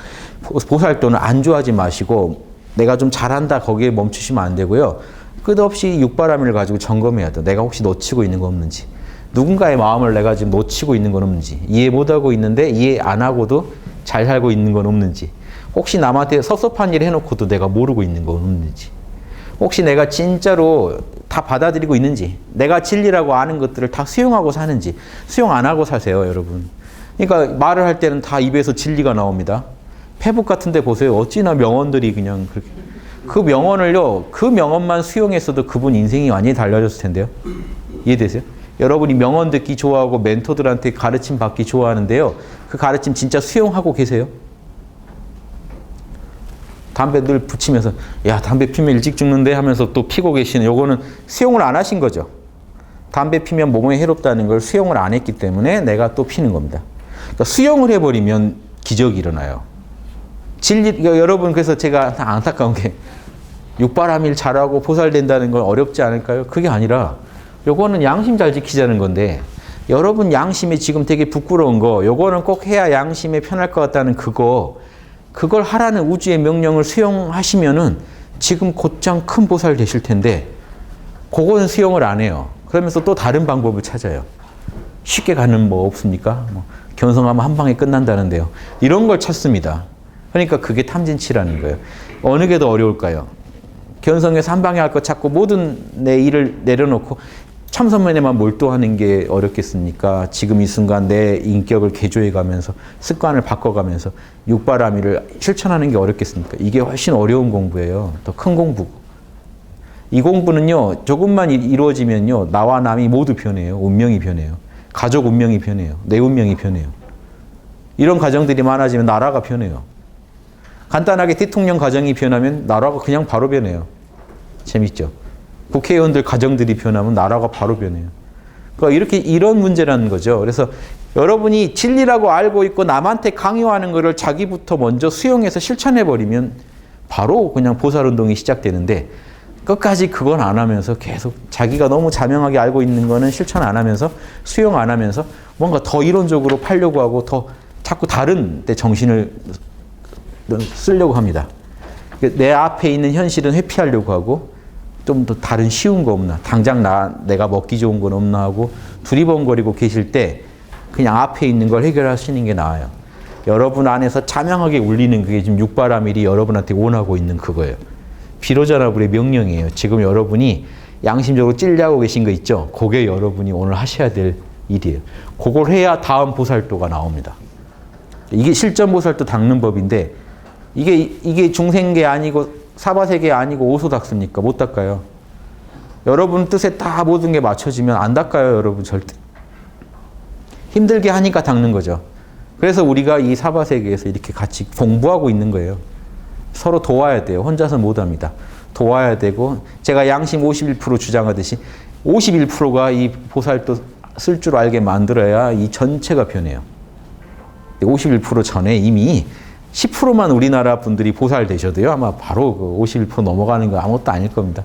A: 보살도는 안주하지 마시고 내가 좀 잘한다 거기에 멈추시면 안 되고요. 끝없이 육바라밀을 가지고 점검해야 돼. 내가 혹시 놓치고 있는 거 없는지. 누군가의 마음을 내가 지금 놓치고 있는 건 없는지. 이해 못하고 있는데 이해 안 하고도 잘 살고 있는 건 없는지. 혹시 남한테 섭섭한 일 해놓고도 내가 모르고 있는 건 없는지. 혹시 내가 진짜로 다 받아들이고 있는지. 내가 진리라고 아는 것들을 다 수용하고 사는지. 수용 안 하고 사세요, 여러분. 그러니까 말을 할 때는 다 입에서 진리가 나옵니다. 페북 같은 데 보세요. 어찌나 명언들이 그냥 그렇게. 그 명언을요, 그 명언만 수용했어도 그분 인생이 완전히 달라졌을 텐데요. 이해되세요? 여러분이 명언 듣기 좋아하고 멘토들한테 가르침 받기 좋아하는데요. 그 가르침 진짜 수용하고 계세요? 담배 늘 붙이면서 야 담배 피면 일찍 죽는데 하면서 또 피고 계시는 요거는 수용을 안 하신 거죠. 담배 피면 몸에 해롭다는 걸 수용을 안 했기 때문에 내가 또 피는 겁니다. 그러니까 수용을 해버리면 기적이 일어나요. 진리, 여러분 그래서 제가 안타까운 게 육바라밀 잘하고 보살된다는 건 어렵지 않을까요? 그게 아니라 요거는 양심 잘 지키자는 건데 여러분 양심이 지금 되게 부끄러운 거 요거는 꼭 해야 양심에 편할 것 같다는 그걸 하라는 우주의 명령을 수용하시면은 지금 곧장 큰 보살 되실 텐데 그거는 수용을 안 해요. 그러면서 또 다른 방법을 찾아요. 쉽게 가는 뭐 없습니까? 뭐 견성하면 한 방에 끝난다는데요. 이런 걸 찾습니다. 그러니까 그게 탐진치라는 거예요. 어느 게 더 어려울까요? 견성해서 한 방에 할 거 찾고 모든 내 일을 내려놓고 참선만에만 몰두하는 게 어렵겠습니까? 지금 이 순간 내 인격을 개조해가면서 습관을 바꿔가면서 육바라밀을 실천하는 게 어렵겠습니까? 이게 훨씬 어려운 공부예요. 더 큰 공부. 이 공부는요. 조금만 이루어지면요. 나와 남이 모두 변해요. 운명이 변해요. 가족 운명이 변해요. 내 운명이 변해요. 이런 가정들이 많아지면 나라가 변해요. 간단하게 대통령 가정이 변하면 나라가 그냥 바로 변해요. 재밌죠? 국회의원들 가정들이 변하면 나라가 바로 변해요. 그러니까 이렇게 이런 문제라는 거죠. 그래서 여러분이 진리라고 알고 있고 남한테 강요하는 것을 자기부터 먼저 수용해서 실천해버리면 바로 그냥 보살운동이 시작되는데 끝까지 그건 안 하면서 계속 자기가 너무 자명하게 알고 있는 거는 실천 안 하면서 수용 안 하면서 뭔가 더 이론적으로 팔려고 하고 더 자꾸 다른 데 정신을 쓰려고 합니다. 내 앞에 있는 현실은 회피하려고 하고 좀 더 다른 쉬운 거 없나? 당장 내가 먹기 좋은 건 없나 하고 두리번거리고 계실 때 그냥 앞에 있는 걸 해결하시는 게 나아요. 여러분 안에서 자명하게 울리는 그게 지금 육바라밀이 여러분한테 원하고 있는 그거예요. 비로자나불의 명령이에요. 지금 여러분이 양심적으로 찔려하고 계신 거 있죠? 그게 여러분이 오늘 하셔야 될 일이에요. 그걸 해야 다음 보살도가 나옵니다. 이게 실전 보살도 닦는 법인데 이게 중생계 아니고 사바세계 아니고 오소 닦습니까? 못 닦아요. 여러분 뜻에 다 모든 게 맞춰지면 안 닦아요, 여러분 절대. 힘들게 하니까 닦는 거죠. 그래서 우리가 이 사바세계에서 이렇게 같이 공부하고 있는 거예요. 서로 도와야 돼요. 혼자서 못 합니다. 도와야 되고 제가 양심 51% 주장하듯이 51%가 이 보살도 쓸 줄 알게 만들어야 이 전체가 변해요. 51% 전에 이미 10%만 우리나라 분들이 보살되셔도요. 아마 바로 그 51% 넘어가는 거 아무것도 아닐 겁니다.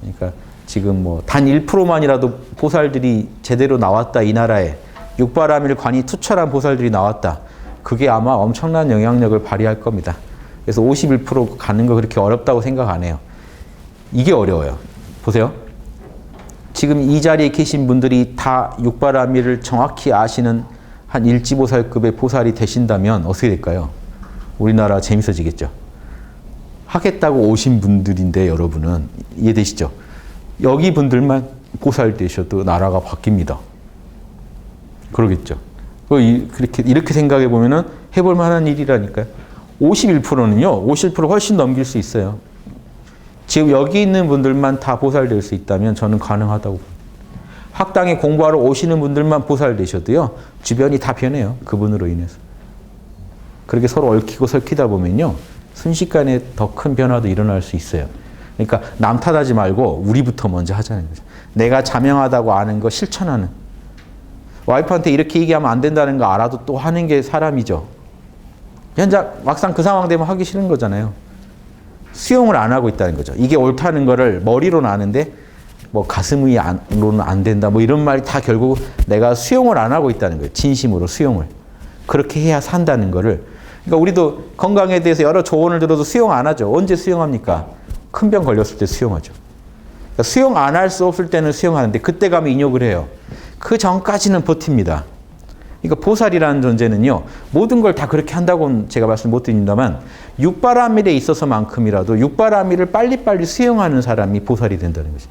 A: 그러니까 지금 뭐 단 1%만이라도 보살들이 제대로 나왔다. 이 나라에 육바라밀 관이 투철한 보살들이 나왔다. 그게 아마 엄청난 영향력을 발휘할 겁니다. 그래서 51% 가는 거 그렇게 어렵다고 생각 안 해요. 이게 어려워요. 보세요. 지금 이 자리에 계신 분들이 다 육바라밀을 정확히 아시는 한 일지보살급의 보살이 되신다면 어떻게 될까요? 우리나라 재밌어지겠죠. 하겠다고 오신 분들인데 여러분은 이해되시죠? 여기 분들만 보살 되셔도 나라가 바뀝니다. 그러겠죠. 이렇게 생각해 보면은 해볼 만한 일이라니까요. 51%는요, 51% 훨씬 넘길 수 있어요. 지금 여기 있는 분들만 다 보살될 수 있다면 저는 가능하다고 봅니다. 학당에 공부하러 오시는 분들만 보살되셔도요, 주변이 다 변해요. 그분으로 인해서. 그렇게 서로 얽히고 설키다 보면요, 순식간에 더 큰 변화도 일어날 수 있어요. 그러니까 남 탓하지 말고 우리부터 먼저 하자는 거죠. 내가 자명하다고 아는 거 실천하는. 와이프한테 이렇게 얘기하면 안 된다는 거 알아도 또 하는 게 사람이죠. 현장 막상 그 상황 되면 하기 싫은 거잖아요. 수용을 안 하고 있다는 거죠. 이게 옳다는 거를 머리로는 아는데 뭐 가슴으로는 안 된다. 뭐 이런 말이 다 결국 내가 수용을 안 하고 있다는 거예요. 진심으로 수용을. 그렇게 해야 산다는 거를. 그러니까 우리도 건강에 대해서 여러 조언을 들어도 수용 안 하죠. 언제 수용합니까? 큰 병 걸렸을 때 수용하죠. 그러니까 수용 안 할 수 없을 때는 수용하는데 그때 가면 인욕을 해요. 그 전까지는 버팁니다. 그러니까 보살이라는 존재는요, 모든 걸 다 그렇게 한다고는 제가 말씀 못 드립니다만, 육바라밀에 있어서만큼이라도 육바라밀을 빨리빨리 수용하는 사람이 보살이 된다는 거죠.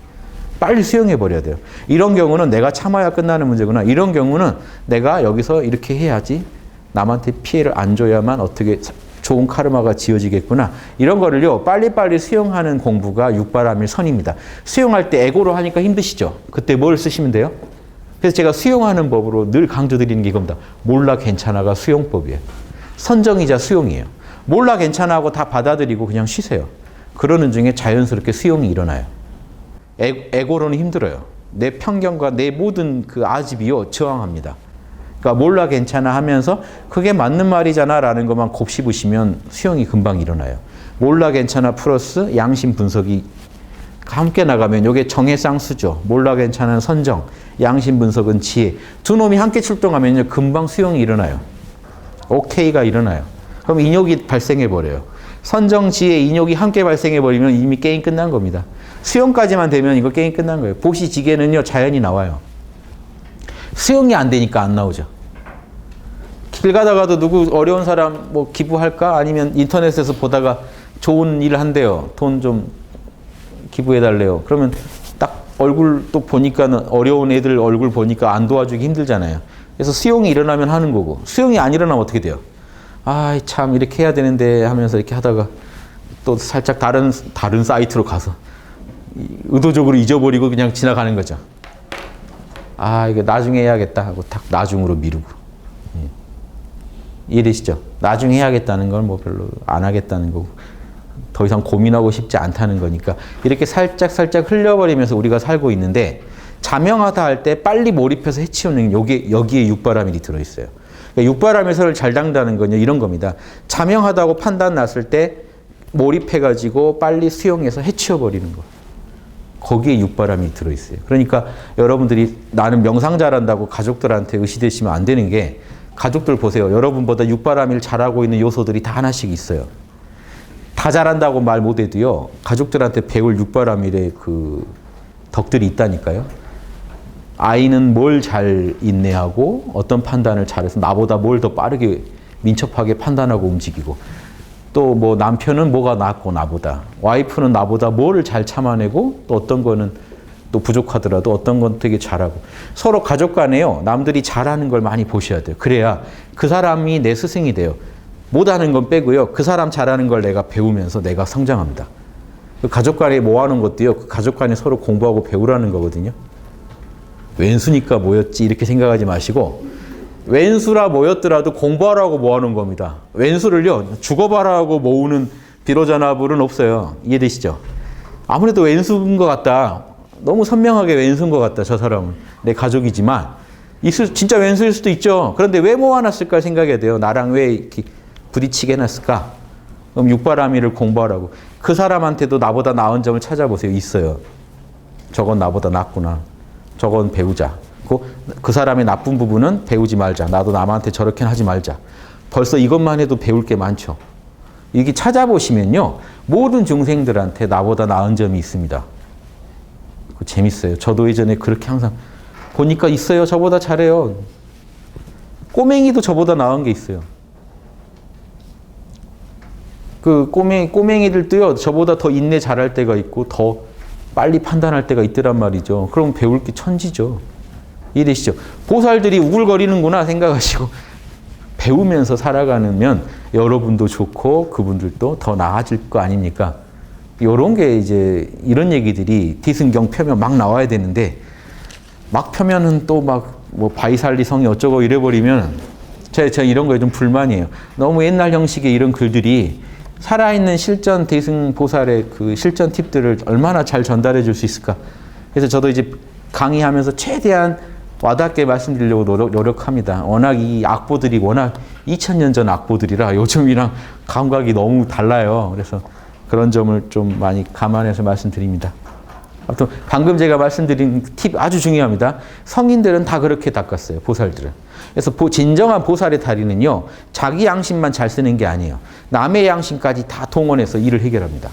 A: 빨리 수용해버려야 돼요. 이런 경우는 내가 참아야 끝나는 문제구나. 이런 경우는 내가 여기서 이렇게 해야지 남한테 피해를 안 줘야만 어떻게 좋은 카르마가 지어지겠구나. 이런 거를요, 빨리빨리 수용하는 공부가 육바라밀 선입니다. 수용할 때 에고로 하니까 힘드시죠? 그때 뭘 쓰시면 돼요? 그래서 제가 수용하는 법으로 늘 강조드리는 게 이겁니다. 몰라 괜찮아가 수용법이에요. 선정이자 수용이에요. 몰라 괜찮아하고 다 받아들이고 그냥 쉬세요. 그러는 중에 자연스럽게 수용이 일어나요. 에고로는 힘들어요. 내 편견과 내 모든 그 아집이요, 저항합니다. 그러니까 몰라 괜찮아 하면서 그게 맞는 말이잖아 라는 것만 곱씹으시면 수용이 금방 일어나요. 몰라 괜찮아 플러스 양심 분석이 함께 나가면 이게 정해쌍수죠. 몰라 괜찮은 선정, 양심 분석은 지혜. 두 놈이 함께 출동하면요, 금방 수용이 일어나요. 오케이가 일어나요. 그럼 인욕이 발생해버려요. 선정, 지혜, 인욕이 함께 발생해버리면 이미 게임 끝난 겁니다. 수용까지만 되면 이거 게임 끝난 거예요. 보시지게는요, 자연히 나와요. 수용이 안 되니까 안 나오죠. 길 가다가도 누구 어려운 사람 뭐 기부할까? 아니면 인터넷에서 보다가 좋은 일 한대요. 돈 좀 기부해달래요. 그러면 딱 얼굴 또 보니까는 어려운 애들 얼굴 보니까 안 도와주기 힘들잖아요. 그래서 수용이 일어나면 하는 거고, 수용이 안 일어나면 어떻게 돼요? 아, 참 이렇게 해야 되는데 하면서 이렇게 하다가 또 살짝 다른 사이트로 가서 의도적으로 잊어버리고 그냥 지나가는 거죠. 아, 이거 나중에 해야겠다 하고 딱 나중으로 미루고. 이해되시죠? 나중에 해야겠다는 건 뭐 별로 안 하겠다는 거고, 더 이상 고민하고 싶지 않다는 거니까 이렇게 살짝 흘려버리면서 우리가 살고 있는데, 자명하다 할 때 빨리 몰입해서 해치우는 여기에 육바라밀이 들어있어요. 그러니까 육바라밀서를 잘 당다는 건요, 이런 겁니다. 자명하다고 판단 났을 때 몰입해가지고 빨리 수용해서 해치워버리는 거. 거기에 육바라밀이 들어있어요. 그러니까 여러분들이 나는 명상 잘한다고 가족들한테 의시되시면 안 되는 게, 가족들 보세요. 여러분보다 육바라밀 잘하고 있는 요소들이 다 하나씩 있어요. 다 잘한다고 말 못해도요, 가족들한테 배울 육바라밀의 그 덕들이 있다니까요. 아이는 뭘 잘 인내하고 어떤 판단을 잘해서 나보다 뭘 더 빠르게 민첩하게 판단하고 움직이고, 또 뭐 남편은 뭐가 낫고 나보다, 와이프는 나보다 뭐를 잘 참아내고, 또 어떤 거는 또 부족하더라도 어떤 건 되게 잘하고, 서로 가족 간에요, 남들이 잘하는 걸 많이 보셔야 돼요. 그래야 그 사람이 내 스승이 돼요. 못하는 건 빼고요, 그 사람 잘하는 걸 내가 배우면서 내가 성장합니다. 가족 간에 모아놓은 것도요, 그 가족 간에 서로 공부하고 배우라는 거거든요. 왼수니까 모였지 이렇게 생각하지 마시고, 왼수라 모였더라도 공부하라고 모아놓은 겁니다. 왼수를요, 죽어봐라고 모으는 비로자나불은 없어요. 이해되시죠? 아무래도 왼수인 것 같다. 너무 선명하게 왼수인 것 같다. 저 사람은 내 가족이지만 진짜 왼수일 수도 있죠. 그런데 왜 모아놨을까 생각해야 돼요. 나랑 왜 이렇게 부딪히게 해놨을까? 그럼 육바라밀을 공부하라고. 그 사람한테도 나보다 나은 점을 찾아보세요. 있어요. 저건 나보다 낫구나. 저건 배우자. 그 사람의 나쁜 부분은 배우지 말자. 나도 남한테 저렇게 하지 말자. 벌써 이것만 해도 배울 게 많죠. 이게 찾아보시면요. 모든 중생들한테 나보다 나은 점이 있습니다. 재밌어요. 저도 예전에 그렇게 항상 보니까 있어요. 저보다 잘해요. 꼬맹이도 저보다 나은 게 있어요. 그 꼬맹이들도요. 저보다 더 인내 잘할 때가 있고 더 빨리 판단할 때가 있더란 말이죠. 그럼 배울 게 천지죠. 이해되시죠? 보살들이 우글거리는구나 생각하시고 배우면서 살아가면 여러분도 좋고 그분들도 더 나아질 거 아닙니까? 이런 게 이제 이런 얘기들이 디승경 펴면 막 나와야 되는데 막 펴면은 또 막 뭐 바이살리성이 어쩌고 이래버리면 제가 이런 거에 좀 불만이에요. 너무 옛날 형식의 이런 글들이 살아있는 실전 대승보살의 그 실전 팁들을 얼마나 잘 전달해 줄 수 있을까? 그래서 저도 이제 강의하면서 최대한 와닿게 말씀드리려고 노력합니다. 워낙 이 악보들이 워낙 2000년 전 악보들이라 요즘이랑 감각이 너무 달라요. 그래서 그런 점을 좀 많이 감안해서 말씀드립니다. 아무튼 방금 제가 말씀드린 팁 아주 중요합니다. 성인들은 다 그렇게 닦았어요. 보살들은. 그래서 진정한 보살의 다리는요. 자기 양심만 잘 쓰는 게 아니에요. 남의 양심까지 다 동원해서 일을 해결합니다.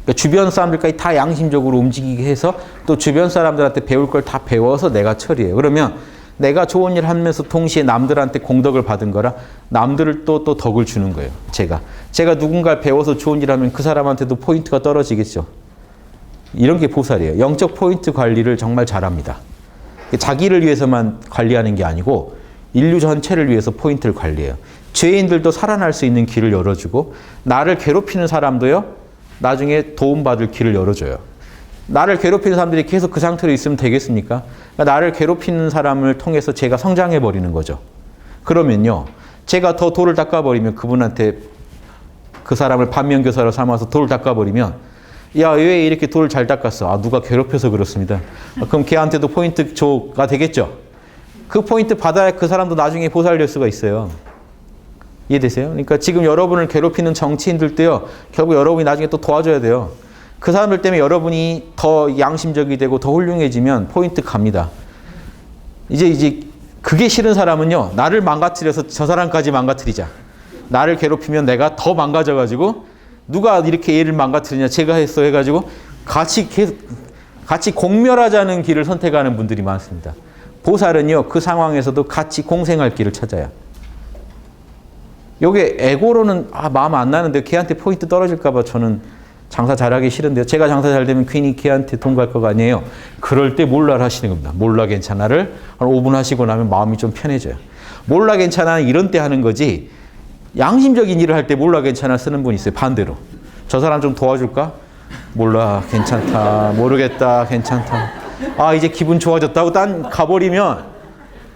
A: 그러니까 주변 사람들까지 다 양심적으로 움직이게 해서 또 주변 사람들한테 배울 걸 다 배워서 내가 처리해요. 그러면 내가 좋은 일 하면서 동시에 남들한테 공덕을 받은 거라 남들을 또 덕을 주는 거예요. 제가 누군가를 배워서 좋은 일 하면 그 사람한테도 포인트가 떨어지겠죠. 이런 게 보살이에요. 영적 포인트 관리를 정말 잘합니다. 자기를 위해서만 관리하는 게 아니고 인류 전체를 위해서 포인트를 관리해요. 죄인들도 살아날 수 있는 길을 열어주고 나를 괴롭히는 사람도요. 나중에 도움받을 길을 열어줘요. 나를 괴롭히는 사람들이 계속 그 상태로 있으면 되겠습니까? 그러니까 나를 괴롭히는 사람을 통해서 제가 성장해버리는 거죠. 그러면요. 제가 더 돌을 닦아버리면 그분한테 그 사람을 반면교사로 삼아서 돌을 닦아버리면 야, 왜 이렇게 돌을 잘 닦았어? 아, 누가 괴롭혀서 그렇습니다. 그럼 걔한테도 포인트 줘가 되겠죠? 그 포인트 받아야 그 사람도 나중에 보살될 수가 있어요. 이해되세요? 그러니까 지금 여러분을 괴롭히는 정치인들도요, 결국 여러분이 나중에 또 도와줘야 돼요. 그 사람들 때문에 여러분이 더 양심적이 되고 더 훌륭해지면 포인트 갑니다. 이제 그게 싫은 사람은요, 나를 망가뜨려서 저 사람까지 망가뜨리자. 나를 괴롭히면 내가 더 망가져가지고 누가 이렇게 얘를 망가뜨리냐, 제가 했어 해가지고 같이 공멸하자는 길을 선택하는 분들이 많습니다. 보살은요, 그 상황에서도 같이 공생할 길을 찾아요. 요게 에고로는 마음 안 나는데 걔한테 포인트 떨어질까봐 저는 장사 잘하기 싫은데요. 제가 장사 잘 되면 괜히 걔한테 돈 갈 거가 아니에요. 그럴 때 몰라를 하시는 겁니다. 몰라 괜찮아를 한 5분 하시고 나면 마음이 좀 편해져요. 몰라 괜찮아 이런 때 하는 거지. 양심적인 일을 할 때 몰라 괜찮아 쓰는 분이 있어요. 반대로. 저 사람 좀 도와줄까? 몰라 괜찮다. 모르겠다. 괜찮다. 아 이제 기분 좋아졌다고 딴 가버리면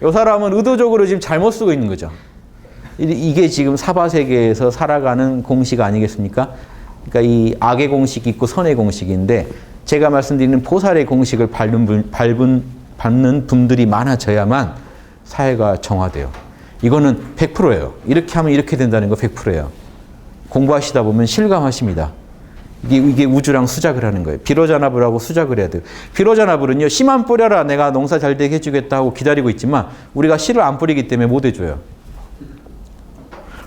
A: 이 사람은 의도적으로 지금 잘못 쓰고 있는 거죠. 이게 지금 사바세계에서 살아가는 공식 아니겠습니까? 그러니까 이 악의 공식이 있고 선의 공식인데 제가 말씀드리는 보살의 공식을 밟는 분들이 많아져야만 사회가 정화돼요. 이거는 100%예요. 이렇게 하면 이렇게 된다는 거 100%예요. 공부하시다 보면 실감하십니다. 이게 우주랑 수작을 하는 거예요. 비로자나불 하고 수작을 해야 돼요. 비로자나불은요. 씨만 뿌려라 내가 농사 잘 되게 해주겠다 하고 기다리고 있지만 우리가 씨를 안 뿌리기 때문에 못 해줘요.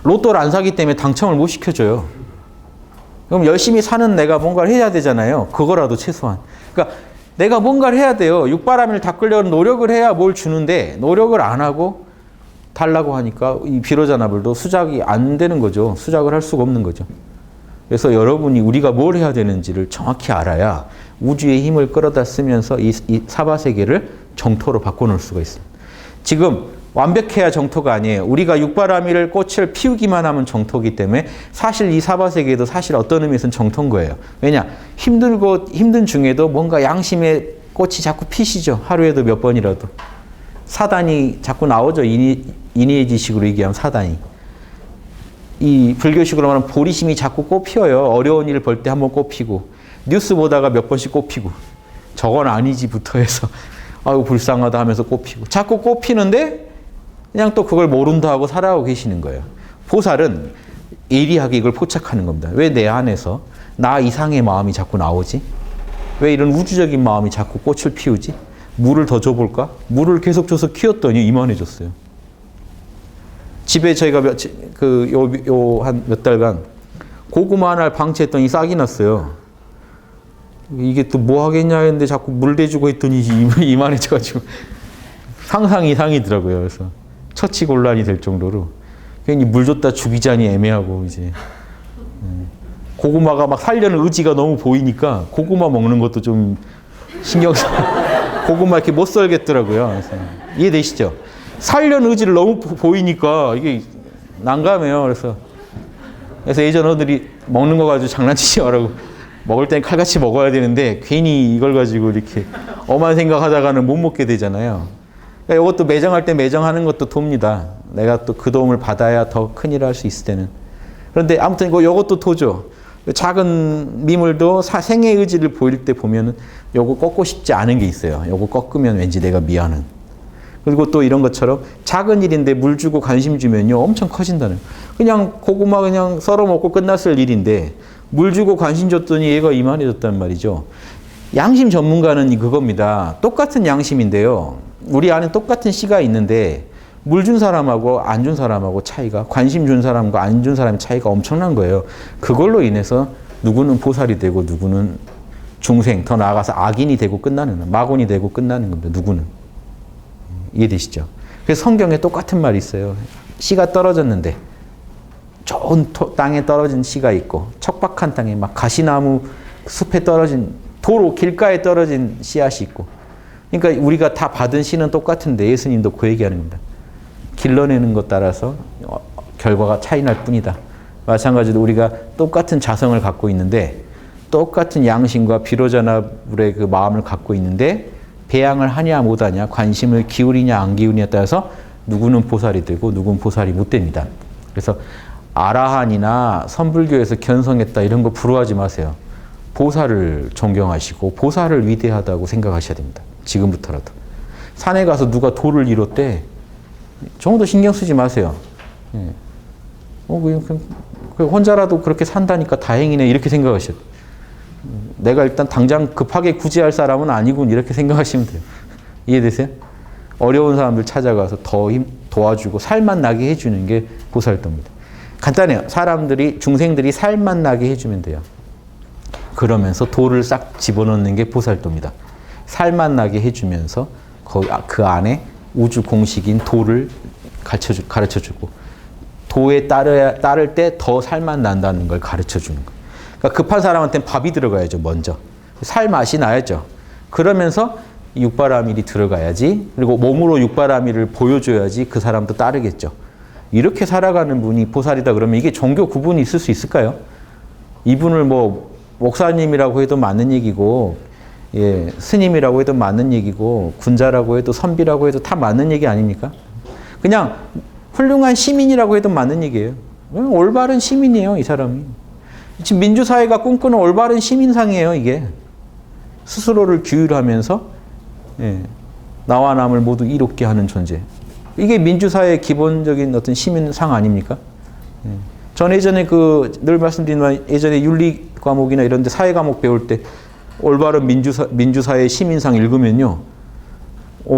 A: 로또를 안 사기 때문에 당첨을 못 시켜줘요. 그럼 열심히 사는 내가 뭔가를 해야 되잖아요. 그거라도 최소한. 그러니까 내가 뭔가를 해야 돼요. 육바라밀을 닦으려는 노력을 해야 뭘 주는데 노력을 안 하고 달라고 하니까 이 비로자나불도 수작이 안 되는 거죠. 수작을 할 수가 없는 거죠. 그래서 여러분이 우리가 뭘 해야 되는지를 정확히 알아야 우주의 힘을 끌어다 쓰면서 이 사바세계를 정토로 바꿔놓을 수가 있습니다. 지금 완벽해야 정토가 아니에요. 우리가 육바라밀을 꽃을 피우기만 하면 정토이기 때문에 사실 이 사바세계도 사실 어떤 의미에서는 정토인 거예요. 왜냐? 힘든 중에도 뭔가 양심의 꽃이 자꾸 피시죠. 하루에도 몇 번이라도. 사단이 자꾸 나오죠. 인의지식으로 얘기하면 사단이. 이 불교식으로 말하면 보리심이 자꾸 꽃피어요. 어려운 일을 볼 때 한번 꽃피고 뉴스 보다가 몇 번씩 꽃피고 저건 아니지부터 해서 아유 불쌍하다 하면서 꽃피고 자꾸 꽃피는데 그냥 또 그걸 모른다 하고 살아가고 계시는 거예요. 보살은 예리하게 이걸 포착하는 겁니다. 왜 내 안에서 나 이상의 마음이 자꾸 나오지? 왜 이런 우주적인 마음이 자꾸 꽃을 피우지? 물을 더 줘볼까? 물을 계속 줘서 키웠더니 이만해졌어요. 집에 저희가 한 몇 달간 고구마 하나를 방치했더니 싹이 났어요. 이게 또 뭐 하겠냐 했는데 자꾸 물 대주고 했더니 이만해져가지고 상상 이상이더라고요. 그래서 처치곤란이 될 정도로 괜히 물 줬다 죽이자니 애매하고 이제 고구마가 막 살려는 의지가 너무 보이니까 고구마 먹는 것도 좀 신경 써. 고구마 이렇게 못 썰겠더라고요. 그래서 이해되시죠? 살려는 의지를 너무 보이니까 이게 난감해요. 그래서 예전 어들이 먹는 거 가지고 장난치지 말라고 먹을 땐 칼같이 먹어야 되는데 괜히 이걸 가지고 이렇게 엄한 생각하다가는 못 먹게 되잖아요. 그러니까 이것도 매정할 때 매정하는 것도 돕니다. 내가 또 그 도움을 받아야 더 큰일을 할 수 있을 때는. 그런데 아무튼 이것도 도죠. 작은 미물도 생의 의지를 보일 때 보면은 요거 꺾고 싶지 않은 게 있어요. 요거 꺾으면 왠지 내가 미안한. 그리고 또 이런 것처럼 작은 일인데 물 주고 관심 주면요 엄청 커진다는. 그냥 고구마 그냥 썰어 먹고 끝났을 일인데 물 주고 관심 줬더니 얘가 이만해졌단 말이죠. 양심 전문가는 그겁니다. 똑같은 양심인데요. 우리 안에 똑같은 씨가 있는데 물 준 사람하고 안 준 사람하고 차이가, 관심 준 사람과 안 준 사람의 차이가 엄청난 거예요. 그걸로 인해서 누구는 보살이 되고 누구는 중생, 더 나아가서 악인이 되고 끝나는, 마곤이 되고 끝나는 겁니다. 누구는. 이해되시죠? 그래서 성경에 똑같은 말이 있어요. 씨가 떨어졌는데 좋은 땅에 떨어진 씨가 있고 척박한 땅에 막 가시나무 숲에 떨어진 도로 길가에 떨어진 씨앗이 있고, 그러니까 우리가 다 받은 씨는 똑같은데 예수님도 그 얘기하는 겁니다. 길러내는 것 따라서 결과가 차이 날 뿐이다. 마찬가지로 우리가 똑같은 자성을 갖고 있는데 똑같은 양심과 비로자나불의 그 마음을 갖고 있는데 배양을 하냐 못하냐, 관심을 기울이냐 안 기울이냐에 따라서 누구는 보살이 되고 누구는 보살이 못 됩니다. 그래서 아라한이나 선불교에서 견성했다 이런 거 부러워하지 마세요. 보살을 존경하시고 보살을 위대하다고 생각하셔야 됩니다. 지금부터라도. 산에 가서 누가 돌을 이뤘대. 정도 신경 쓰지 마세요. 예. 그냥 혼자라도 그렇게 산다니까 다행이네 이렇게 생각하셔야 돼요. 내가 일단 당장 급하게 구제할 사람은 아니군 이렇게 생각하시면 돼요. 이해되세요? 어려운 사람들 찾아가서 더 도와주고 살만 나게 해주는 게 보살도입니다. 간단해요. 중생들이 살만 나게 해주면 돼요. 그러면서 돌을 싹 집어넣는 게 보살도입니다. 살만 나게 해주면서 그 안에 우주 공식인 도를 가르쳐주고 도에 따를 때 더 살만 난다는 걸 가르쳐주는 거예요. 그러니까 급한 사람한테는 밥이 들어가야죠. 먼저. 살 맛이 나야죠. 그러면서 육바라밀이 들어가야지. 그리고 몸으로 육바라밀을 보여줘야지 그 사람도 따르겠죠. 이렇게 살아가는 분이 보살이다 그러면 이게 종교 구분이 있을 수 있을까요? 이분을 뭐 목사님이라고 해도 맞는 얘기고, 예, 스님이라고 해도 맞는 얘기고, 군자라고 해도 선비라고 해도 다 맞는 얘기 아닙니까? 그냥 훌륭한 시민이라고 해도 맞는 얘기예요. 올바른 시민이에요, 이 사람이. 지금 민주사회가 꿈꾸는 올바른 시민상이에요, 이게. 스스로를 규율하면서, 예, 나와 남을 모두 이롭게 하는 존재. 이게 민주사회의 기본적인 어떤 시민상 아닙니까? 예. 전 예전에 늘 말씀드리는 예전에 윤리 과목이나 이런 데 사회 과목 배울 때 올바른 민주사회 시민상 읽으면요.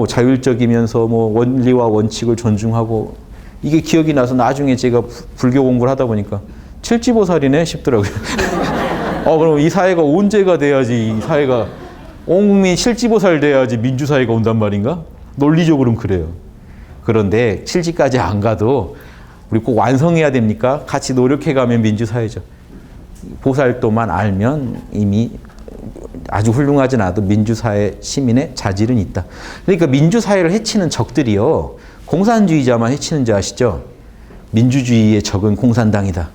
A: 자율적이면서 뭐 원리와 원칙을 존중하고 이게 기억이 나서 나중에 제가 불교 공부를 하다 보니까 칠지보살이네 싶더라고요. 그럼 이 사회가 온죄가 돼야지, 이 사회가 온 국민이 칠지보살 돼야지 민주사회가 온단 말인가? 논리적으로는 그래요. 그런데 칠지까지 안 가도 우리 꼭 완성해야 됩니까? 같이 노력해가면 민주사회죠. 보살도만 알면 이미 아주 훌륭하진 않아도 민주사회 시민의 자질은 있다. 그러니까 민주사회를 해치는 적들이요. 공산주의자만 해치는 줄 아시죠? 민주주의의 적은 공산당이다.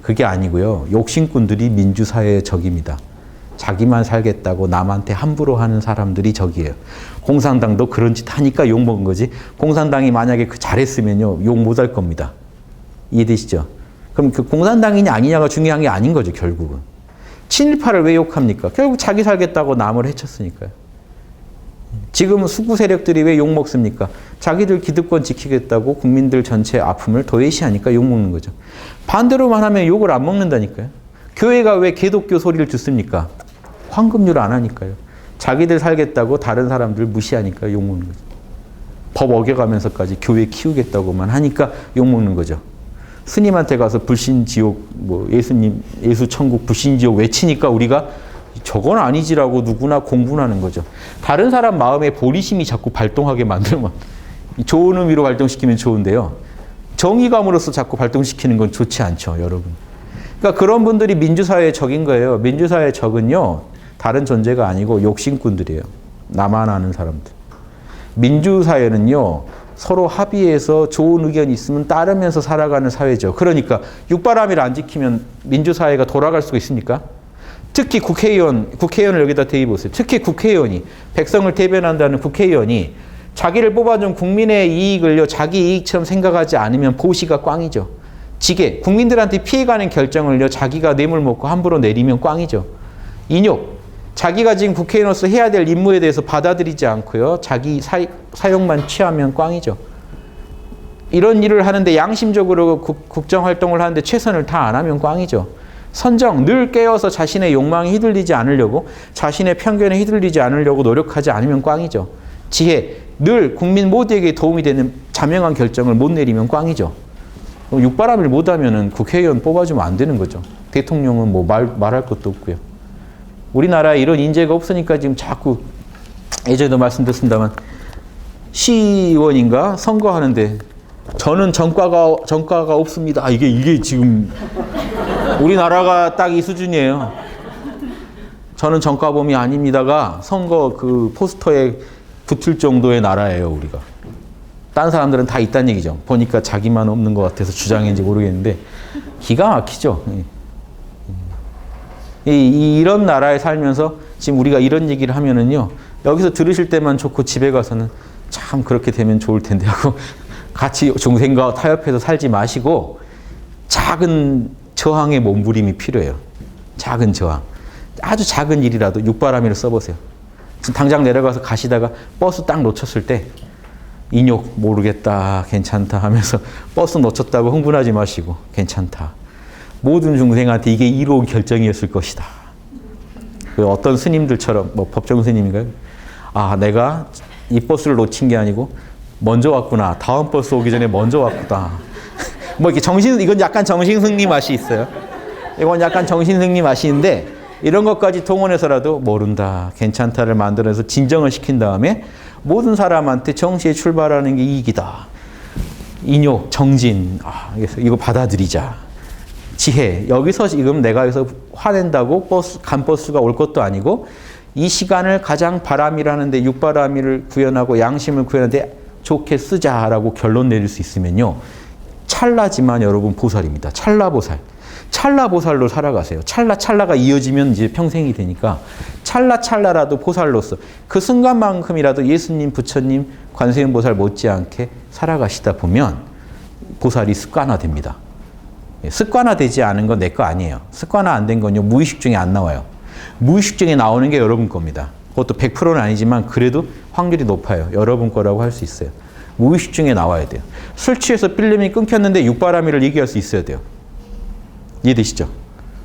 A: 그게 아니고요. 욕심꾼들이 민주사회의 적입니다. 자기만 살겠다고 남한테 함부로 하는 사람들이 적이에요. 공산당도 그런 짓 하니까 욕먹은 거지. 공산당이 만약에 잘했으면요. 욕 못 할 겁니다. 이해되시죠? 그럼 그 공산당이냐 아니냐가 중요한 게 아닌 거죠. 결국은. 친일파를 왜 욕합니까? 결국 자기 살겠다고 남을 해쳤으니까요. 지금은 수구 세력들이 왜 욕먹습니까? 자기들 기득권 지키겠다고 국민들 전체 아픔을 도외시하니까 욕먹는 거죠. 반대로만 하면 욕을 안 먹는다니까요. 교회가 왜 개독교 소리를 듣습니까? 황금률 안 하니까요. 자기들 살겠다고 다른 사람들 무시하니까 욕먹는 거죠. 법 어겨가면서까지 교회 키우겠다고만 하니까 욕먹는 거죠. 스님한테 가서 불신지옥, 뭐 예수님, 예수천국 불신지옥 외치니까 우리가 저건 아니지라고 누구나 공분하는 거죠. 다른 사람 마음에 보리심이 자꾸 발동하게 만들면 좋은 의미로 발동시키면 좋은데요. 정의감으로서 자꾸 발동시키는 건 좋지 않죠, 여러분. 그러니까 그런 분들이 민주사회의 적인 거예요. 민주사회의 적은요, 다른 존재가 아니고 욕심꾼들이에요. 나만 아는 사람들. 민주사회는요, 서로 합의해서 좋은 의견이 있으면 따르면서 살아가는 사회죠. 그러니까 육바람일 안 지키면 민주사회가 돌아갈 수가 있습니까? 특히 국회의원을 여기다 대입보세요. 특히 국회의원이, 백성을 대변한다는 국회의원이 자기를 뽑아준 국민의 이익을요, 자기 이익처럼 생각하지 않으면 보시가 꽝이죠. 지게, 국민들한테 피해가는 결정을요, 자기가 뇌물 먹고 함부로 내리면 꽝이죠. 인욕, 자기가 지금 국회의원으로서 해야 될 임무에 대해서 받아들이지 않고요, 자기 사용만 취하면 꽝이죠. 이런 일을 하는데 양심적으로 국정활동을 하는데 최선을 다 안 하면 꽝이죠. 선정, 늘 깨어서 자신의 욕망에 휘둘리지 않으려고, 자신의 편견에 휘둘리지 않으려고 노력하지 않으면 꽝이죠. 지혜, 늘 국민 모두에게 도움이 되는 자명한 결정을 못 내리면 꽝이죠. 육바람일 못하면 국회의원 뽑아주면 안 되는 거죠. 대통령은 뭐 말할 것도 없고요. 우리나라에 이런 인재가 없으니까 지금 자꾸, 예전에도 말씀드렸습니다만, 시의원인가 선거하는데 저는 전과가 없습니다. 이게 지금 우리나라가 딱 이 수준이에요. 저는 전과범이 아닙니다가 선거 그 포스터에 붙을 정도의 나라예요, 우리가. 딴 사람들은 다 있다는 얘기죠. 보니까 자기만 없는 것 같아서 주장인지 모르겠는데 기가 막히죠. 이런 나라에 살면서 지금 우리가 이런 얘기를 하면은요, 여기서 들으실 때만 좋고 집에 가서는 참 그렇게 되면 좋을 텐데 하고 같이 중생과 타협해서 살지 마시고 작은 저항의 몸부림이 필요해요. 작은 저항. 아주 작은 일이라도 육바라밀을 써보세요. 지금 당장 내려가서 가시다가 버스 딱 놓쳤을 때 인욕 모르겠다, 괜찮다 하면서 버스 놓쳤다고 흥분하지 마시고 괜찮다. 모든 중생한테 이게 이로운 결정이었을 것이다. 어떤 스님들처럼, 뭐 법정 스님인가요? 아, 내가 이 버스를 놓친 게 아니고 먼저 왔구나. 다음 버스 오기 전에 먼저 왔구나. 뭐 이렇게 이건 약간 정신승리 맛이 있어요. 이건 약간 정신승리 맛이 있는데 이런 것까지 동원해서라도 모른다, 괜찮다를 만들어서 진정을 시킨 다음에 모든 사람한테 정시에 출발하는 게 이익이다. 인욕, 정진, 이거 받아들이자. 지혜, 여기서 지금 내가 여기서 화낸다고 간 버스가 올 것도 아니고 이 시간을 가장 바람이라는데 육바람이를 구현하고 양심을 구현하는데 좋게 쓰자라고 결론 내릴 수 있으면요. 찰나지만 여러분 보살입니다. 찰나보살. 찰나보살로 살아가세요. 찰나가 이어지면 이제 평생이 되니까 찰나라도 보살로서 그 순간만큼이라도 예수님, 부처님, 관세음 보살 못지않게 살아가시다 보면 보살이 습관화됩니다. 습관화되지 않은 건 내 거 아니에요. 습관화 안 된 건요, 무의식 중에 안 나와요. 무의식 중에 나오는 게 여러분 겁니다. 그것도 100%는 아니지만 그래도 확률이 높아요. 여러분 거라고 할 수 있어요. 무의식 중에 나와야 돼요. 술 취해서 필름이 끊겼는데 육바라밀을 얘기할 수 있어야 돼요. 이해되시죠?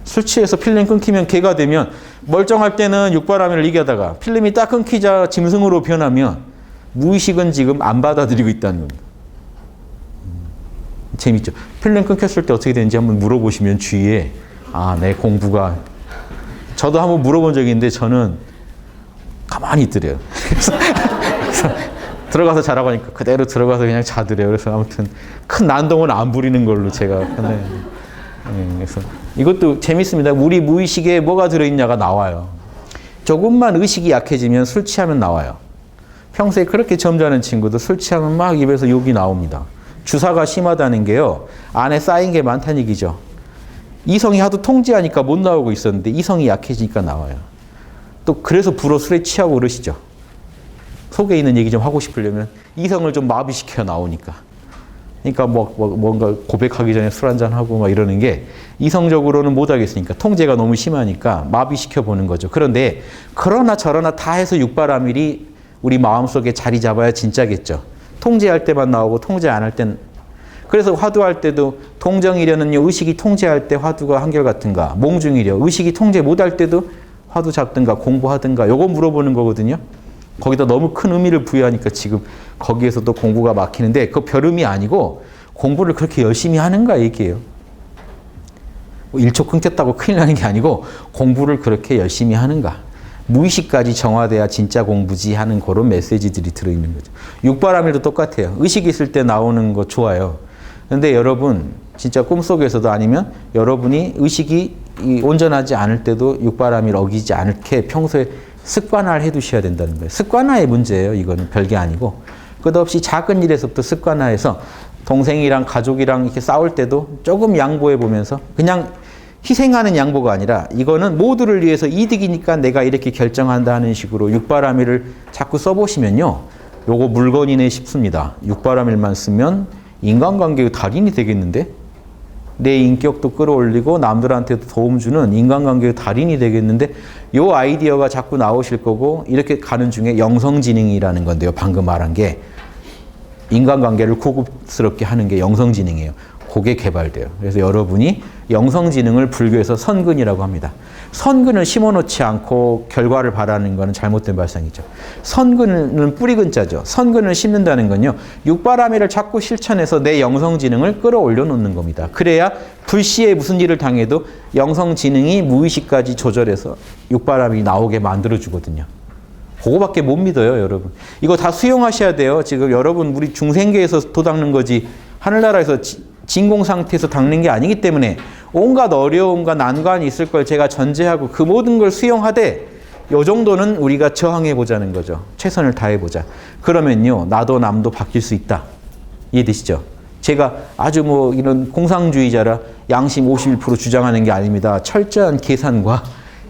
A: 술 취해서 필름 끊기면 개가 되면 멀쩡할 때는 육바라밀을 얘기하다가 필름이 딱 끊기자 짐승으로 변하면 무의식은 지금 안 받아들이고 있다는 겁니다. 재밌죠? 필름 끊겼을 때 어떻게 되는지 한번 물어보시면 주위에 내 공부가 저도 한번 물어본 적이 있는데 저는 가만히 있더래요. 그래서 들어가서 자라고 하니까 그대로 들어가서 그냥 자더래요. 그래서 아무튼 큰 난동은 안 부리는 걸로 제가 그래서 이것도 재밌습니다. 우리 무의식에 뭐가 들어있냐가 나와요. 조금만 의식이 약해지면 술 취하면 나와요. 평소에 그렇게 점잖은 친구도 술 취하면 막 입에서 욕이 나옵니다. 주사가 심하다는 게요, 안에 쌓인 게 많다는 얘기죠. 이성이 하도 통제하니까 못 나오고 있었는데 이성이 약해지니까 나와요. 또 그래서 불어 술에 취하고 그러시죠. 속에 있는 얘기 좀 하고 싶으려면 이성을 좀 마비시켜 나오니까. 그러니까 뭔가 고백하기 전에 술 한잔하고 막 이러는 게 이성적으로는 못 하겠으니까 통제가 너무 심하니까 마비시켜 보는 거죠. 그런데 그러나 저러나 다 해서 육바라밀이 우리 마음속에 자리 잡아야 진짜겠죠. 통제할 때만 나오고 통제 안 할 땐. 그래서 화두할 때도 동정이려는요, 의식이 통제할 때 화두가 한결같은가, 몽중이려 의식이 통제 못할 때도 화두 잡든가 공부하든가, 요거 물어보는 거거든요. 거기다 너무 큰 의미를 부여하니까 지금 거기에서 또 공부가 막히는데, 그거 별 의미 아니고 공부를 그렇게 열심히 하는가 얘기예요. 1초 끊겼다고 큰일 나는 게 아니고 공부를 그렇게 열심히 하는가. 무의식까지 정화돼야 진짜 공부지 하는 그런 메시지들이 들어있는 거죠. 육바라밀도 똑같아요. 의식이 있을 때 나오는 거 좋아요. 근데 여러분 진짜 꿈속에서도 아니면 여러분이 의식이 온전하지 않을 때도 육바라밀 어기지 않게 평소에 습관화를 해두셔야 된다는 거예요. 습관화의 문제예요. 이거는 별게 아니고. 끝없이 작은 일에서부터 습관화해서 동생이랑 가족이랑 이렇게 싸울 때도 조금 양보해 보면서 그냥 희생하는 양보가 아니라 이거는 모두를 위해서 이득이니까 내가 이렇게 결정한다 하는 식으로 육바라밀을 자꾸 써보시면요. 요거 물건이네 싶습니다. 육바라밀만 쓰면 인간관계의 달인이 되겠는데? 내 인격도 끌어올리고 남들한테도 도움 주는 인간관계의 달인이 되겠는데, 요 아이디어가 자꾸 나오실 거고, 이렇게 가는 중에 영성지능이라는 건데요. 방금 말한 게 인간관계를 고급스럽게 하는 게 영성지능이에요. 그게 개발돼요. 그래서 여러분이 영성지능을 불교에서 선근이라고 합니다. 선근을 심어놓지 않고 결과를 바라는 것은 잘못된 발상이죠. 선근은 뿌리근자죠. 선근을 심는다는 건요, 육바라밀을 자꾸 실천해서 내 영성지능을 끌어올려 놓는 겁니다. 그래야 불시에 무슨 일을 당해도 영성지능이 무의식까지 조절해서 육바라밀이 나오게 만들어주거든요. 그거밖에 못 믿어요, 여러분. 이거 다 수용하셔야 돼요. 지금 여러분 우리 중생계에서 도닦는 거지 하늘나라에서 진공 상태에서 닦는 게 아니기 때문에 온갖 어려움과 난관이 있을 걸 제가 전제하고 그 모든 걸 수용하되 요 정도는 우리가 저항해 보자는 거죠. 최선을 다해 보자. 그러면요, 나도 남도 바뀔 수 있다. 이해되시죠? 제가 아주 뭐 이런 공상주의자라 양심 51% 주장하는 게 아닙니다. 철저한 계산과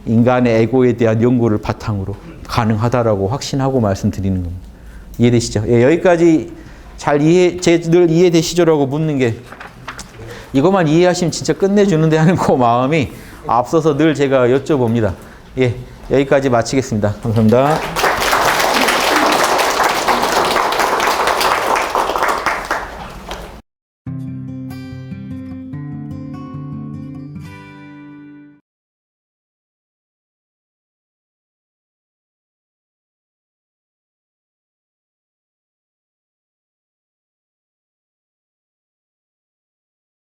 A: 인간의 에고에 대한 연구를 바탕으로 가능하다라고 확신하고 말씀드리는 겁니다. 이해되시죠? 예, 여기까지 잘 늘 이해되시죠라고 묻는 게, 이것만 이해하시면 진짜 끝내주는데 하는 그 마음이 앞서서 늘 제가 여쭤봅니다. 예, 여기까지 마치겠습니다. 감사합니다.